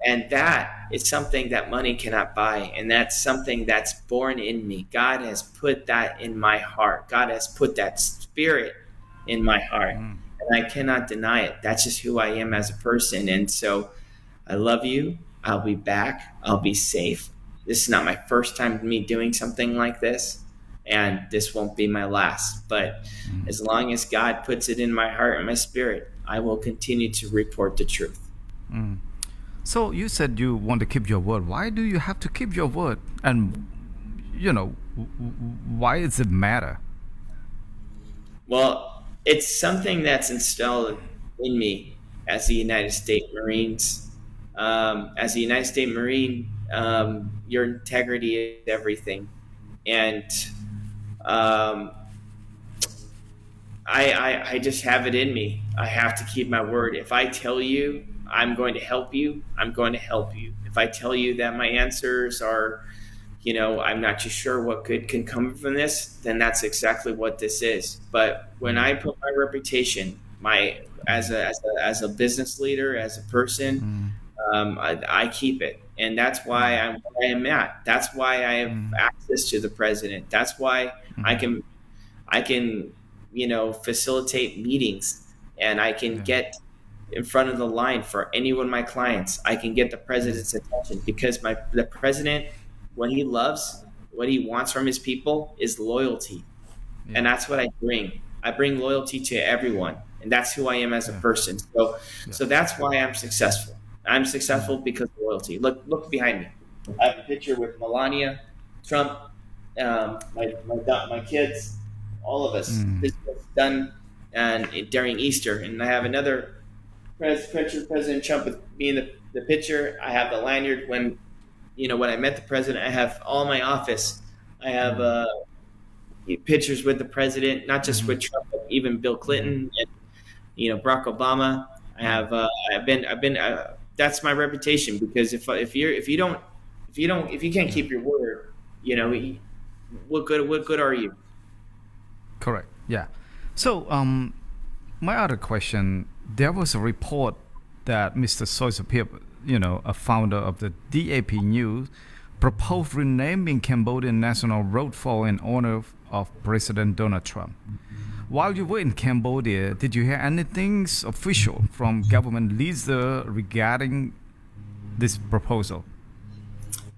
[SPEAKER 2] And that is something that money cannot buy. And that's something that's born in me. God has put that in my heart. God has put that spirit in my heart. And I cannot deny it. That's just who I am as a person. And so I love you. I'll be back. I'll be safe. This is not my first time me doing something like this. And this won't be my last. But as long as God puts it in my heart and my spirit, I will continue to report the truth.
[SPEAKER 1] So you said you want to keep your word. Why do you have to keep your word? And, why does it matter?
[SPEAKER 2] Well, it's something that's installed in me as a United States Marines. As a United States Marine, your integrity is everything. And I just have it in me. I have to keep my word. If I tell you I'm going to help you, I'm going to help you. If I tell you that my answers are, I'm not too sure what good can come from this, then that's exactly what this is. But when I put my reputation, as a business leader, as a person, I keep it. And that's why I'm where I am at. That's why I have access to the president. That's why I can facilitate meetings, and I can get in front of the line for any one of my clients. I can get the president's attention because the president, what he loves, what he wants from his people is loyalty. And that's what I bring. I bring loyalty to everyone, and that's who I am as a person. So that's why I'm successful. I'm successful because of loyalty. Look behind me. I have a picture with Melania, Trump, my kids, all of us. This was done during Easter, and I have another picture of President Trump with me in the picture. I have the lanyard when I met the president. I have all my office. I have pictures with the president, not just with Trump, but even Bill Clinton and Barack Obama. I have I've been that's my reputation, because if you can't keep your word, what good are you?
[SPEAKER 1] Correct. Yeah. So my other question, there was a report that Mr. Soysapip, a founder of the DAP News, proposed renaming Cambodian National Road 4 in honor of President Donald Trump. While you were in Cambodia, did you hear anything official from government leader regarding this proposal?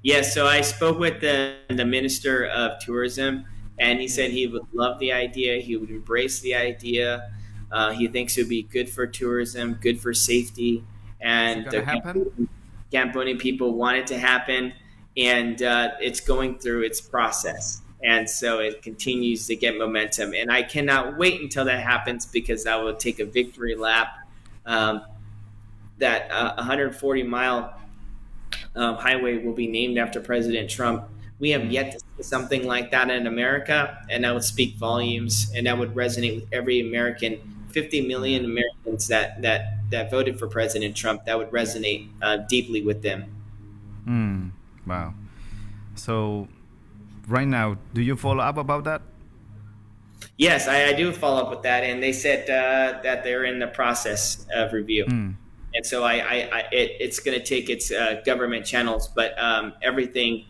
[SPEAKER 2] Yes, so I spoke with the Minister of Tourism, and he said he would love the idea. He would embrace the idea. He thinks it would be good for tourism, good for safety, and the Cambodian people want it to happen, and it's going through its process. And so it continues to get momentum. And I cannot wait until that happens, because that will take a victory lap. That 140-mile highway will be named after President Trump. We have yet to see something like that in America, and that would speak volumes, and that would resonate with every American, 50 million Americans that voted for President Trump. That would resonate deeply with them.
[SPEAKER 1] Wow. So right now, do you follow up about that?
[SPEAKER 2] Yes, I do follow up with that, and they said that they're in the process of review, and so it's going to take its government channels, but everything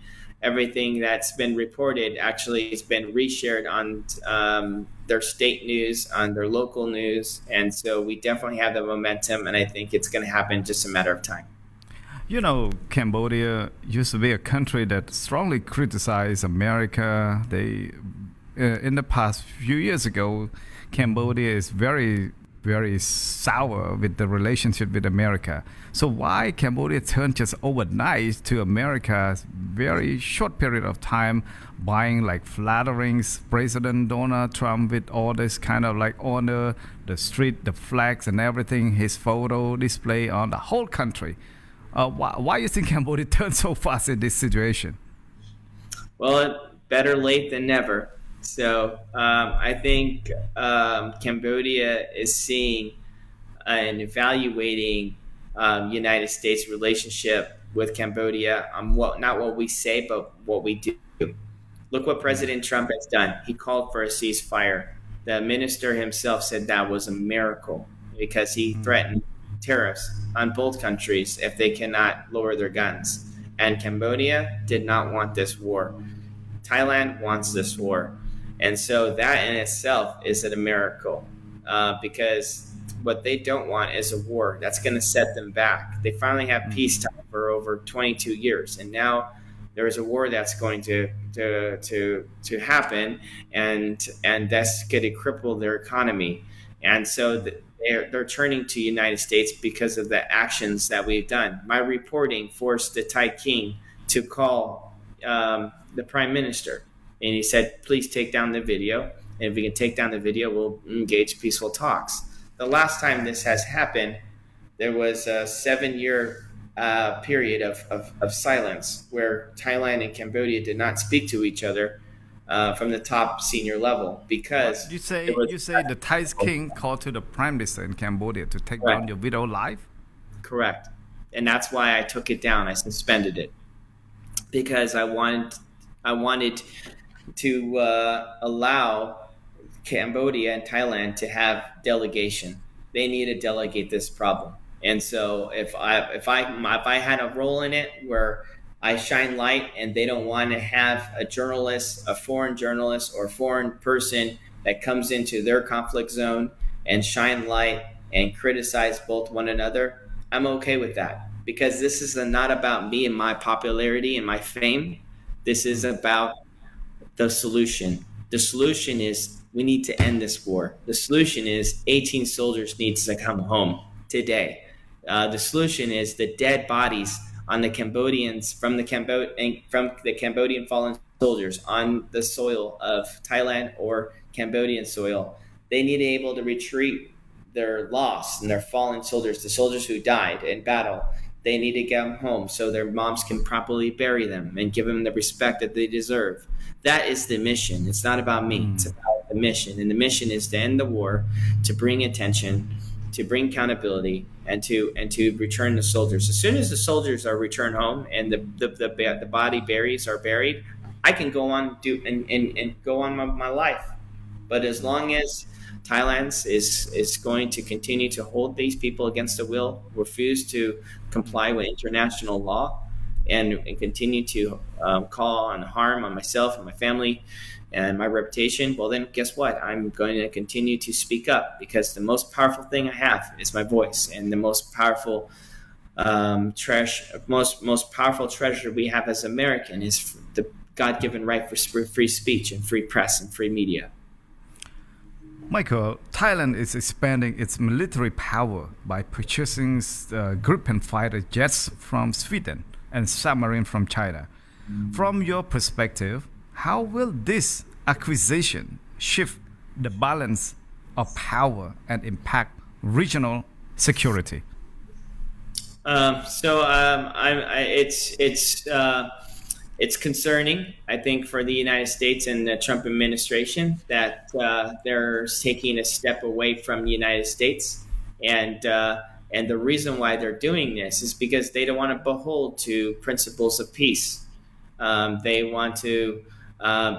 [SPEAKER 2] that's been reported actually has been reshared on their state news, on their local news, and so we definitely have the momentum, and I think it's going to happen just a matter of time.
[SPEAKER 1] Cambodia used to be a country that strongly criticized America. They, in the past few years ago, Cambodia is very, very sour with the relationship with America. So why Cambodia turned just overnight to America's very short period of time, buying flattering President Donald Trump with all this kind of honor, the street, the flags and everything, his photo display on the whole country. Why do you think Cambodia turned so fast in this situation?
[SPEAKER 2] Well, better late than never. So I think Cambodia is seeing and evaluating United States relationship with Cambodia on not what we say, but what we do. Look what President Trump has done. He called for a ceasefire. The minister himself said that was a miracle because he threatened tariffs on both countries if they cannot lower their guns. And Cambodia did not want this war. Thailand wants this war. And so that in itself is a miracle because what they don't want is a war. That's going to set them back. They finally have peacetime for over 22 years. And now there is a war that's going to happen, and that's going to cripple their economy. And so they're turning to the United States because of the actions that we've done. My reporting forced the Thai king to call the prime minister, and he said, "Please take down the video. And if we can take down the video, we'll engage peaceful talks." The last time this has happened, there was a 7-year period of silence where Thailand and Cambodia did not speak to each other from the top senior level because
[SPEAKER 1] you say the Thai king called to the prime minister in Cambodia to take down your video live?
[SPEAKER 2] Correct. And that's why I took it down. I suspended it because I wanted to allow Cambodia and Thailand to have delegation. They need to delegate this problem. And so if I had a role in it where I shine light and they don't want to have a foreign journalist or foreign person that comes into their conflict zone and shine light and criticize both one another, I'm okay with that because this is not about me and my popularity and my fame. This is about the solution. The solution is we need to end this war. The solution is 18 soldiers need to come home today. The solution is the dead bodies on the Cambodians from the Cambodian fallen soldiers on the soil of Thailand or Cambodian soil. They need to be able to retrieve their lost and their fallen soldiers, the soldiers who died in battle. They need to get them home so their moms can properly bury them and give them the respect that they deserve. That is the mission. It's not about me. It's about the mission. And the mission is to end the war, to bring attention, to bring accountability, and to return the soldiers. As soon as the soldiers are returned home and the body are buried, I can go on and go on my life. But as long as Thailand is going to continue to hold these people against their will, refuse to comply with international law, and continue to call on harm on myself and my family and my reputation, well then guess what? I'm going to continue to speak up because the most powerful thing I have is my voice, and the most powerful most powerful treasure we have as American is the God-given right for free speech and free press and free media.
[SPEAKER 1] Michael, Thailand is expanding its military power by purchasing Gripen fighter jets from Sweden and submarine from China. From your perspective, how will this acquisition shift the balance of power and impact regional security?
[SPEAKER 2] It's concerning, I think, for the United States and the Trump administration that they're taking a step away from the United States, and the reason why they're doing this is because they don't want to behold to principles of peace. They want to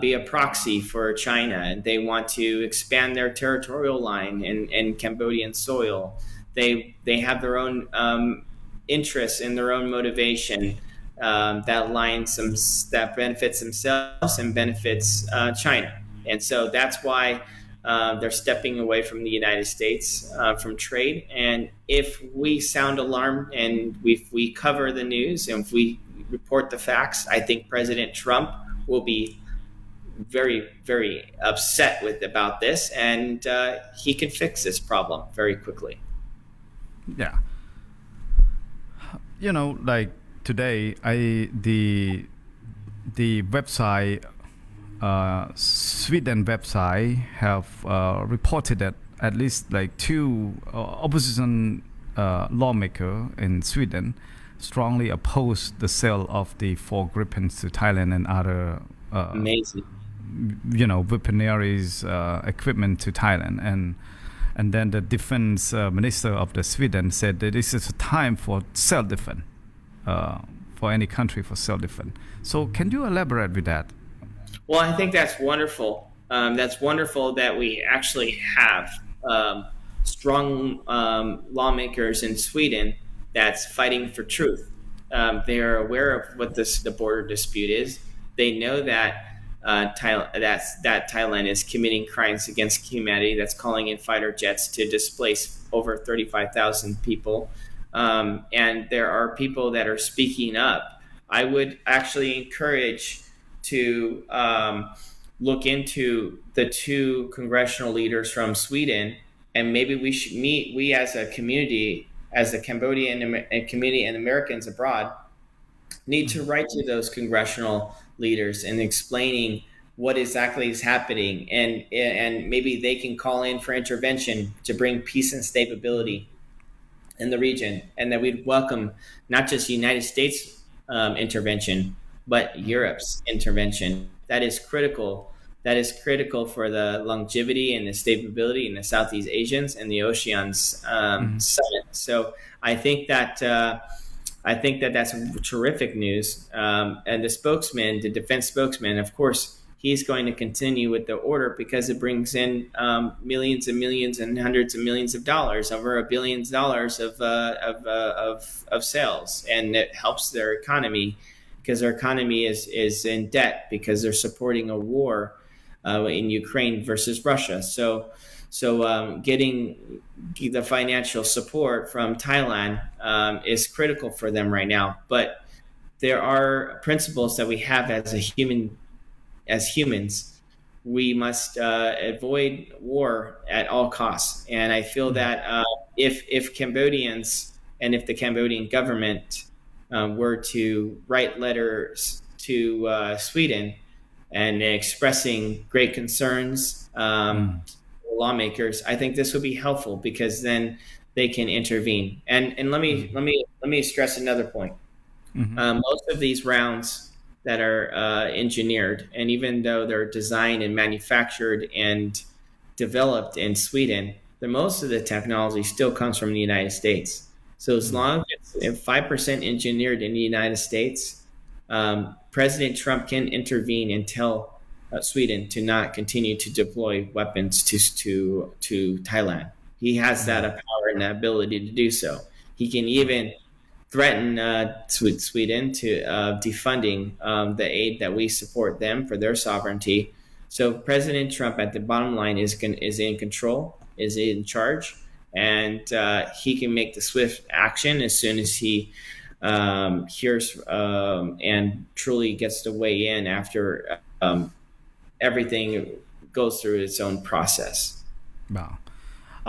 [SPEAKER 2] be a proxy for China, and they want to expand their territorial line in Cambodian soil. They have their own interests and their own motivation that benefits themselves and benefits China. And so that's why they're stepping away from the United States from trade. And if we sound alarm and if we cover the news and if we report the facts, I think President Trump will be very, very upset about this, and he can fix this problem very quickly.
[SPEAKER 1] Yeah. Like today, the website, Sweden website, have reported that at least like 2 opposition lawmakers in Sweden strongly oppose the sale of the 4 Gripens to Thailand and other
[SPEAKER 2] amazing,
[SPEAKER 1] weaponry equipment to Thailand, and then the defense minister of the Sweden said that this is a time for self-defense. for any country for self-defense. So can you elaborate with that?
[SPEAKER 2] Well, I think that's wonderful. That's wonderful that we actually have strong lawmakers in Sweden that's fighting for truth. They are aware of what the border dispute is. They know that that Thailand is committing crimes against humanity. That's calling in fighter jets to displace over 35,000 people. And there are people that are speaking up. I would actually encourage to look into the two congressional leaders from Sweden, and maybe we should meet. We as a community, as the Cambodian community and Americans abroad, need to write to those congressional leaders and explaining what exactly is happening, and maybe they can call in for intervention to bring peace and stability in the region, and that we'd welcome not just United States intervention, but Europe's intervention. That is critical. That is critical for the longevity and the stability in the Southeast Asians and the Oceans summit. So I think that that's terrific news. And the spokesman, the defense spokesman, of course, he's going to continue with the order because it brings in millions and millions and hundreds of millions of dollars, over $1 billion of sales, and it helps their economy because their economy is in debt because they're supporting a war in Ukraine versus Russia. So getting the financial support from Thailand is critical for them right now. But there are principles that we have as humans. We must avoid war at all costs. And I feel that if Cambodians and if the Cambodian government were to write letters to Sweden and expressing great concerns, lawmakers, I think this would be helpful because then they can intervene. And let me stress another point. Most of these rounds that are engineered, and even though they're designed and manufactured and developed in Sweden, most of the technology still comes from the United States. So as long as it's 5% engineered in the United States, President Trump can intervene and tell Sweden to not continue to deploy weapons to Thailand. He has that power and the ability to do so. He can even threaten Sweden to defunding the aid that we support them for their sovereignty. So President Trump, at the bottom line, is in control, is in charge, and he can make the swift action as soon as he hears and truly gets to weigh in after everything goes through its own process.
[SPEAKER 1] Wow.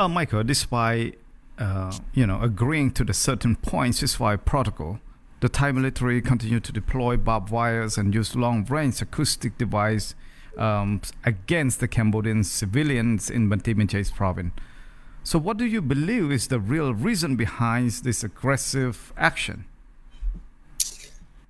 [SPEAKER 1] Michael, despite agreeing to the certain points ceasefire protocol, the Thai military continued to deploy barbed wires and use long-range acoustic device against the Cambodian civilians in Banteay Meanchey province. So what do you believe is the real reason behind this aggressive action?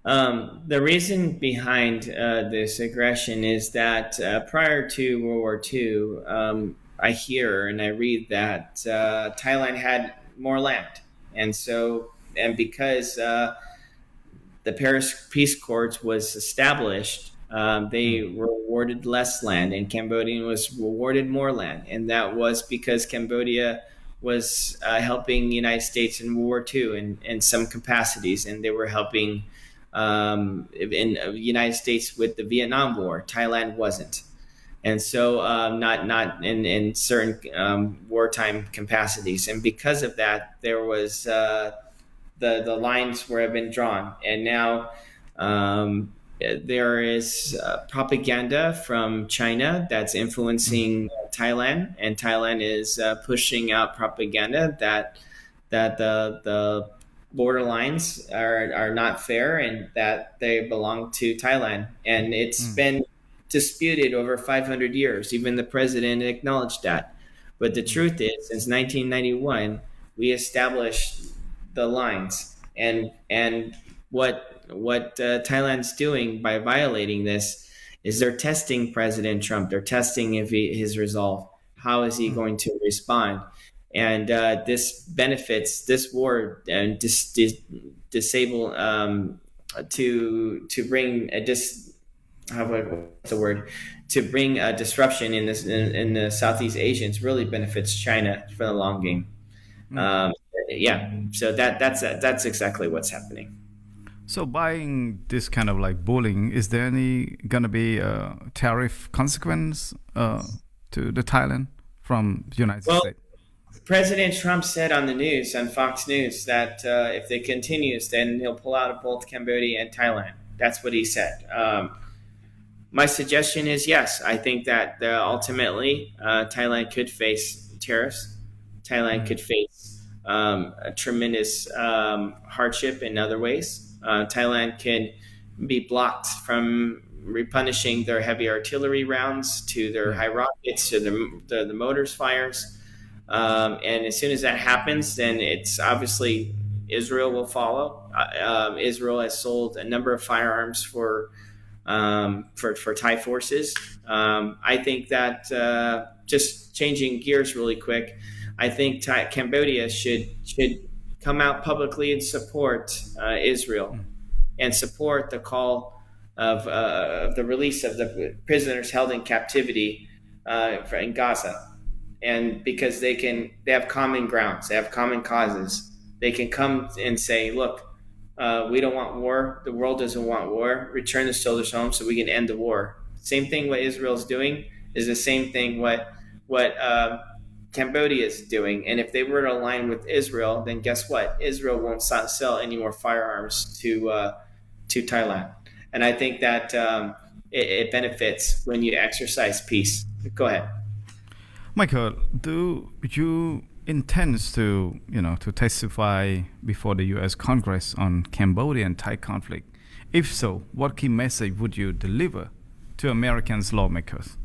[SPEAKER 2] The reason behind this aggression is that prior to World War II, I hear and I read that Thailand had more land, and because the Paris Peace Accords was established, they were awarded less land, and Cambodia was awarded more land, and that was because Cambodia was helping the United States in World War II in some capacities, and they were helping in the United States with the Vietnam War. Thailand wasn't. And so not in certain wartime capacities. And because of that, there was the lines were have been drawn. And now there is propaganda from China that's influencing Thailand. And Thailand is pushing out propaganda that the border lines are not fair and that they belong to Thailand. And it's been disputed over 500 years. Even the president acknowledged that. But the truth is, since 1991, we established the lines, and what Thailand's doing by violating this is they're testing President Trump. They're testing his resolve. How is he going to respond? And this benefits this war and disable to bring a what's the word, to bring a disruption in this in the Southeast Asians really benefits China for the long game. Um, yeah, so that's exactly what's happening.
[SPEAKER 1] So buying this kind of like bullying, is there any gonna be a tariff consequence to the Thailand from the United
[SPEAKER 2] Well,
[SPEAKER 1] States?
[SPEAKER 2] President Trump said on the news, on Fox News, that if it continues, then he'll pull out of both Cambodia and Thailand. That's what he said. My suggestion is yes. I think that ultimately Thailand could face tariffs. Thailand could face a tremendous hardship in other ways. Thailand can be blocked from replenishing their heavy artillery rounds to their high rockets to the motors fires. And as soon as that happens, then it's obviously Israel will follow. Israel has sold a number of firearms for Thai forces. I think that just changing gears really quick, I think Cambodia should come out publicly and support Israel and support the call of the release of the prisoners held in captivity in Gaza. And because they have common grounds, they have common causes, they can come and say, look, we don't want war. The world doesn't want war. Return the soldiers home so we can end the war. Same thing what Israel's doing is the same thing what Cambodia is doing. And if they were to align with Israel, then guess what? Israel won't sell any more firearms to Thailand. And I think that it benefits when you exercise peace. Go ahead.
[SPEAKER 1] Michael, do you intend to testify before the U.S. Congress on Cambodia and Thai conflict? If so, what key message would you deliver to Americans lawmakers?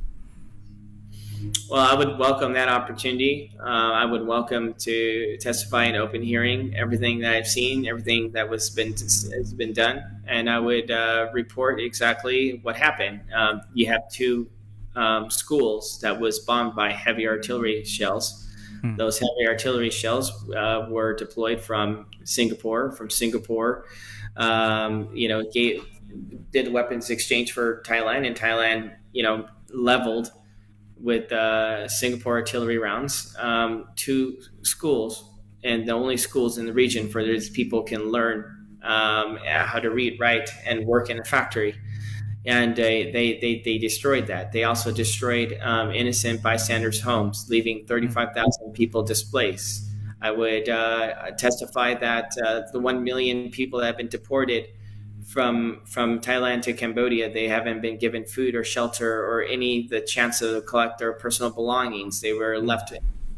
[SPEAKER 2] Well, I would welcome that opportunity. I would welcome to testify in open hearing everything that I've seen, everything that has been done, and I would report exactly what happened. You have two schools that was bombed by heavy artillery shells. Those heavy artillery shells were deployed from Singapore. Did weapons exchange for Thailand, and Thailand, leveled with Singapore artillery rounds. Two schools, and the only schools in the region for these people can learn how to read, write, and work in a factory. And they destroyed that. They also destroyed innocent bystanders' homes, leaving 35,000 people displaced. I would testify that the 1 million people that have been deported from Thailand to Cambodia, they haven't been given food or shelter or the chance to collect their personal belongings. They were left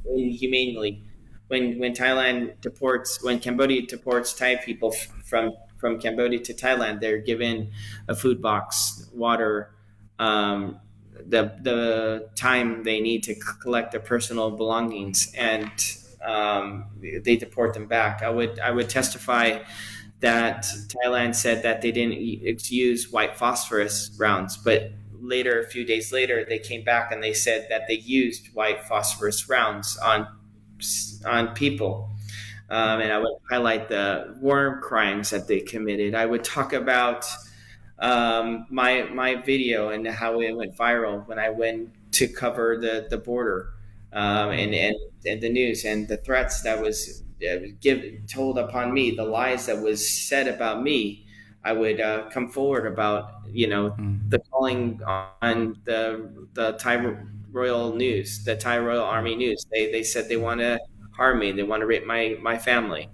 [SPEAKER 2] inhumanely. When Cambodia deports Thai people from Cambodia to Thailand, they're given a food box, water, the time they need to collect their personal belongings, and they deport them back. I would testify that Thailand said that they didn't use white phosphorus rounds, but later, a few days later, they came back and they said that they used white phosphorus rounds on people. And I would highlight the war crimes that they committed. I would talk about my video and how it went viral when I went to cover the border and the news and the threats that was told upon me, the lies that was said about me. I would come forward about the calling on the Thai Royal News, the Thai Royal Army News. They said they want to harm me. They want to rape my family.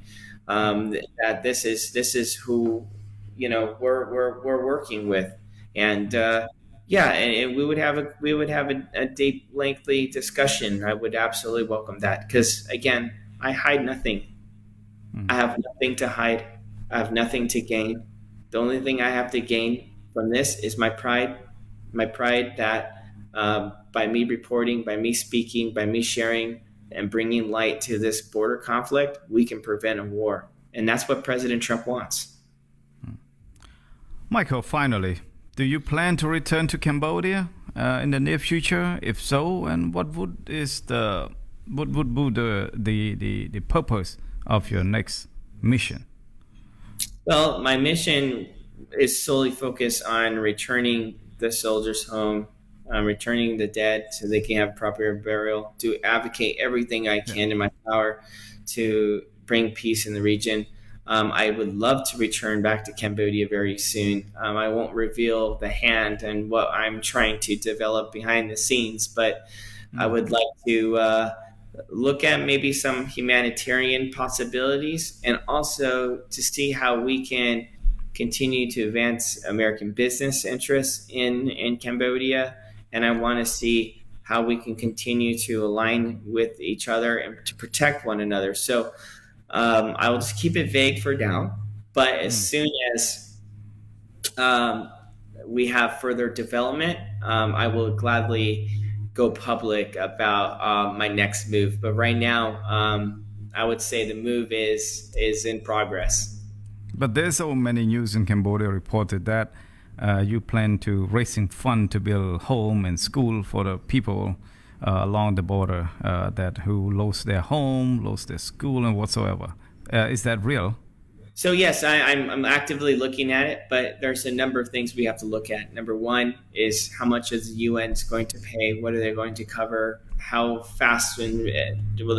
[SPEAKER 2] That this is who we're working with, and and we would have a deep, lengthy discussion. I would absolutely welcome that because again, I hide nothing. I have nothing to hide. I have nothing to gain. The only thing I have to gain from this is my pride. My pride that by me reporting, by me speaking, by me sharing and bringing light to this border conflict, we can prevent a war. And that's what President Trump wants.
[SPEAKER 1] Michael, finally, do you plan to return to Cambodia in the near future? If so, and what would be the purpose of your next mission?
[SPEAKER 2] Well, my mission is solely focused on returning the soldiers home, returning the dead so they can have proper burial, to advocate everything I
[SPEAKER 1] Yeah.
[SPEAKER 2] can in my power to bring peace in the region. I would love to return back to Cambodia very soon. I won't reveal the hand and what I'm trying to develop behind the scenes, but I
[SPEAKER 1] Mm.
[SPEAKER 2] would like to look at maybe some humanitarian possibilities, and also to see how we can continue to advance American business interests in Cambodia. And I want to see how we can continue to align with each other and to protect one another. So I will just keep it vague for now. But as
[SPEAKER 1] Mm.
[SPEAKER 2] soon as um, we have further development, I will gladly go public about my next move. But right now, I would say the move is in progress.
[SPEAKER 1] But there's so many news in Cambodia reported that you plan to raising fund to build home and school for the people along the border that who lost their home, lost their school, and whatsoever. Is that real?
[SPEAKER 2] So yes, I'm actively looking at it, but there's a number of things we have to look at. Number one is how much is the UN going to pay? What are they going to cover? How fast will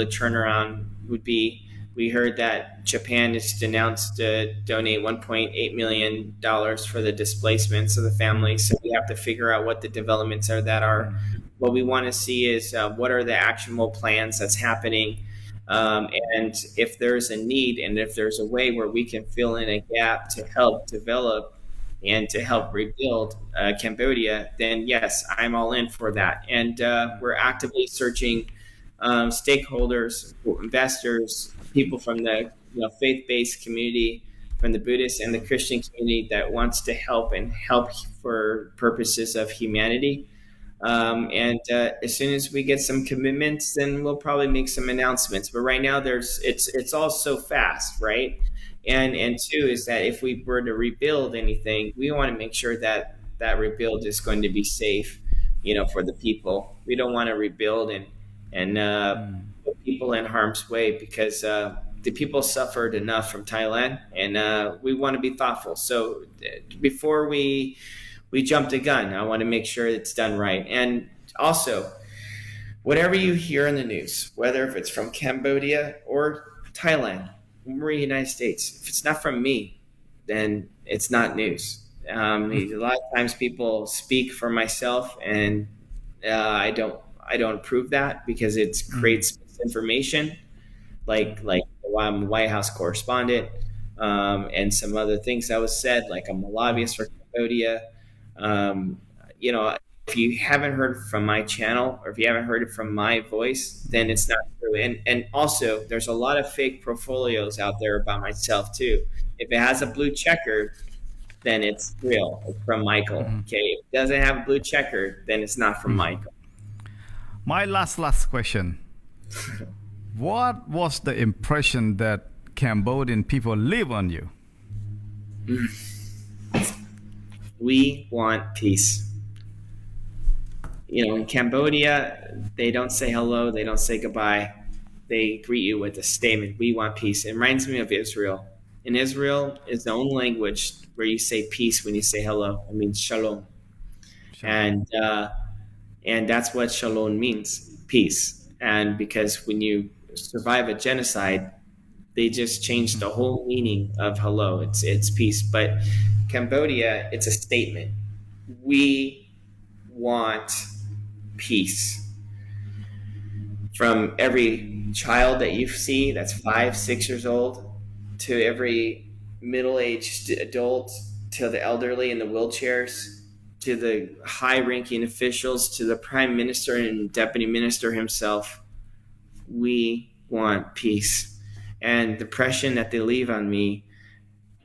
[SPEAKER 2] the turnaround would be? We heard that Japan has announced to donate $1.8 million for the displacements of the families. So we have to figure out what the developments are that are. What we want to see is what are the actionable plans that's happening, and if there's a need and if there's a way where we can fill in a gap to help develop and to help rebuild Cambodia, then yes, I'm all in for that. And we're actively searching stakeholders, investors, people from the faith-based community, from the Buddhist and the Christian community that wants to help and help for purposes of humanity. And as soon as we get some commitments, then we'll probably make some announcements. But right now, it's all so fast, right? And two is that if we were to rebuild anything, we want to make sure that that rebuild is going to be safe, for the people. We don't want to rebuild and put people in harm's way, because the people suffered enough from Thailand, and we want to be thoughtful. So before we jumped the gun. I want to make sure it's done right. And also, whatever you hear in the news, whether if it's from Cambodia or Thailand or the United States, if it's not from me, then it's not news. A lot of times people speak for myself, and I don't approve that, because it
[SPEAKER 1] Mm.
[SPEAKER 2] creates misinformation, like I'm a White House correspondent, and some other things that was said, like I'm a lobbyist for Cambodia. um, if you haven't heard from my channel, or if you haven't heard it from my voice, then it's not true. And also, there's a lot of fake portfolios out there about myself too. If it has a blue checker, then it's real. It's from Michael. Okay. If it doesn't have a blue checker, then it's not from Michael.
[SPEAKER 1] My last question. What was the impression that Cambodian people leave on you?
[SPEAKER 2] We want peace. In Cambodia, they don't say hello, they don't say goodbye. They greet you with a statement, "We want peace." It reminds me of Israel. In Israel, is the only language where you say peace when you say hello. It means shalom,
[SPEAKER 1] Shalom.
[SPEAKER 2] and that's what shalom means, peace. And because when you survive a genocide, they just changed the whole meaning of hello. It's peace. But Cambodia, it's a statement. We want peace. From every child that you see that's 5, 6 years old, to every middle-aged adult, to the elderly in the wheelchairs, to the high-ranking officials, to the prime minister and deputy minister himself, we want peace. And the impression that they leave on me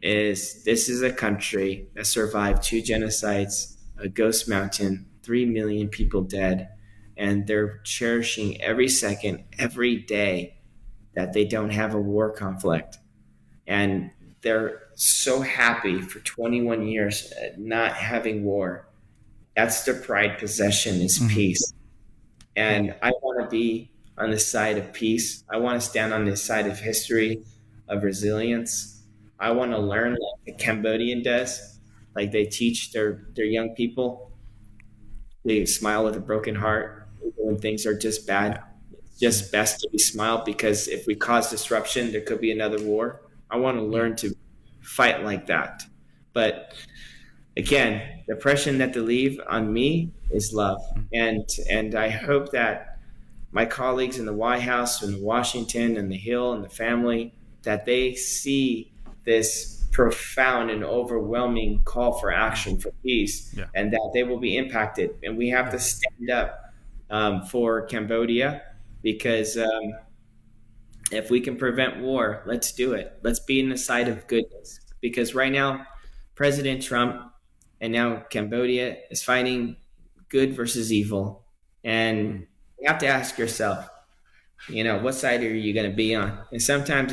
[SPEAKER 2] is, this is a country that survived 2 genocides, a ghost mountain, 3 million people dead, and they're cherishing every second, every day that they don't have a war conflict. And they're so happy for 21 years not having war. That's their pride possession, is peace.
[SPEAKER 1] Yeah.
[SPEAKER 2] And I want to be on the side of peace. I want to stand on the side of history, of resilience. I want to learn like the Cambodian does. Like they teach their young people, they smile with a broken heart when things are just bad.
[SPEAKER 1] Yeah.
[SPEAKER 2] It's just best to be smiled, because if we cause disruption, there could be another war. I want to
[SPEAKER 1] Mm.
[SPEAKER 2] learn to fight like that. But again, the impression that they leave on me is love.
[SPEAKER 1] Mm.
[SPEAKER 2] And I hope that my colleagues in the White House and Washington and the Hill and the family, that they see this profound and overwhelming call for action for peace,
[SPEAKER 1] Yeah.
[SPEAKER 2] and that they will be impacted. And we have to stand up for Cambodia, because if we can prevent war, let's do it. Let's be in the side of goodness, because right now, President Trump and now Cambodia is fighting good versus evil. And you have to ask yourself, what side are you going to be on? And sometimes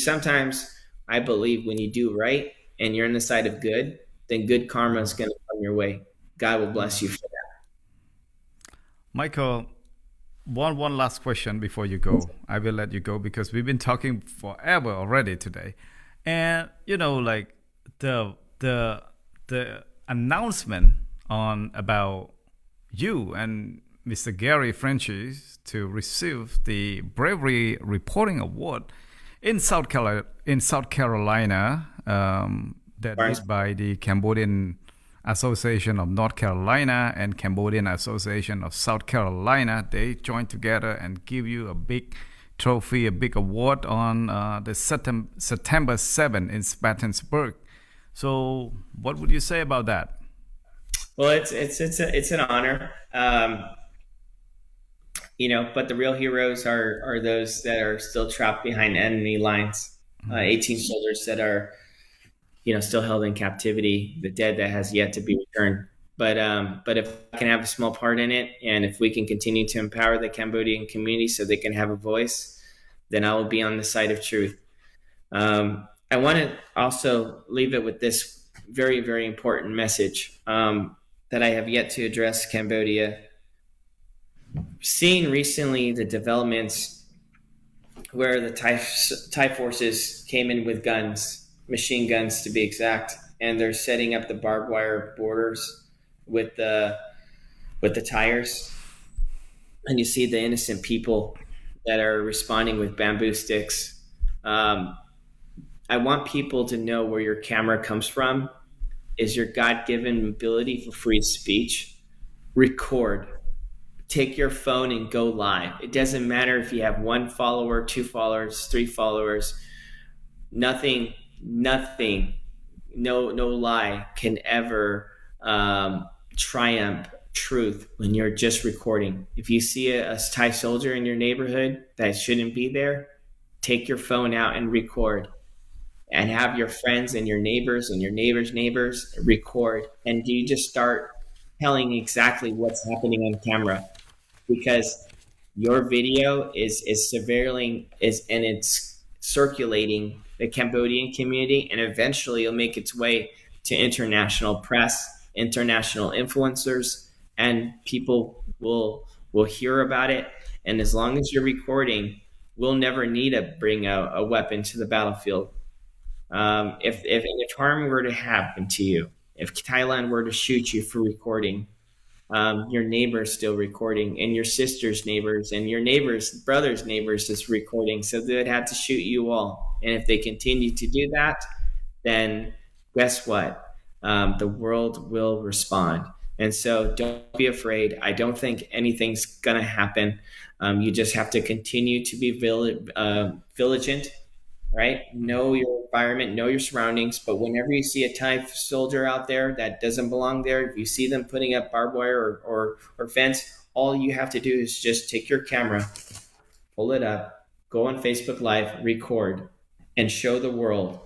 [SPEAKER 2] sometimes I believe when you do right and you're on the side of good, then good karma is going to come your way. God will bless you for that.
[SPEAKER 1] Michael, one last question before you go. I will let you go because we've been talking forever already today, and like the announcement on about you and Mr. Gary Francis to receive the Bravery Reporting Award in South Carolina, that is by the Cambodian Association of North Carolina and Cambodian Association of South Carolina. They joined together and give you a big trophy, a big award on the September 7 in Spartanburg. So, what would you say about that?
[SPEAKER 2] Well, it's an honor, but the real heroes are those that are still trapped behind enemy lines. 18 soldiers that are still held in captivity, the dead that has yet to be returned. But if I can have a small part in it, and if we can continue to empower the Cambodian community so they can have a voice, then I will be on the side of truth. I want to also leave it with this very, very important message that I have yet to address Cambodia. Seeing recently the developments where the Thai forces came in with guns, machine guns to be exact, and they're setting up the barbed wire borders with the tires, and you see the innocent people that are responding with bamboo sticks. I want people to know where your camera comes from is your God-given ability for free speech. Record. Take your phone and go live. It doesn't matter if you have 1 follower, 2 followers, 3 followers. Nothing, no lie can ever triumph truth when you're just recording. If you see a Thai soldier in your neighborhood that shouldn't be there, take your phone out and record. And have your friends and your neighbors and your neighbors' neighbors record. And you just start telling exactly what's happening on camera, because your video is it's circulating the Cambodian community, and eventually it'll make its way to international press, international influencers, and people will hear about it. And as long as you're recording, we'll never need to bring a weapon to the battlefield. If harm were to happen to you, if Thailand were to shoot you for recording, your neighbor's still recording, and your sister's neighbors and your neighbor's brother's neighbors is recording, so they'd have to shoot you all. And if they continue to do that, then guess what? The world will respond. And so don't be afraid. I don't think anything's gonna happen. You just have to continue to be vigilant. Right? Know your environment, know your surroundings. But whenever you see a Thai soldier out there that doesn't belong there, if you see them putting up barbed wire or fence, all you have to do is just take your camera, pull it up, go on Facebook Live, record, and show the world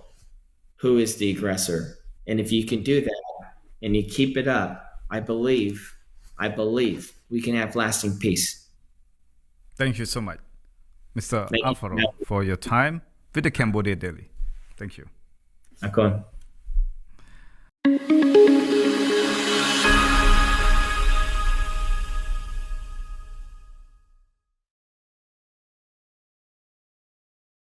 [SPEAKER 2] who is the aggressor. And if you can do that and you keep it up, I believe we can have lasting peace.
[SPEAKER 1] Thank you so much, Mr. Alfaro, for your time with the Cambodia Daily. Thank you.
[SPEAKER 2] Akon.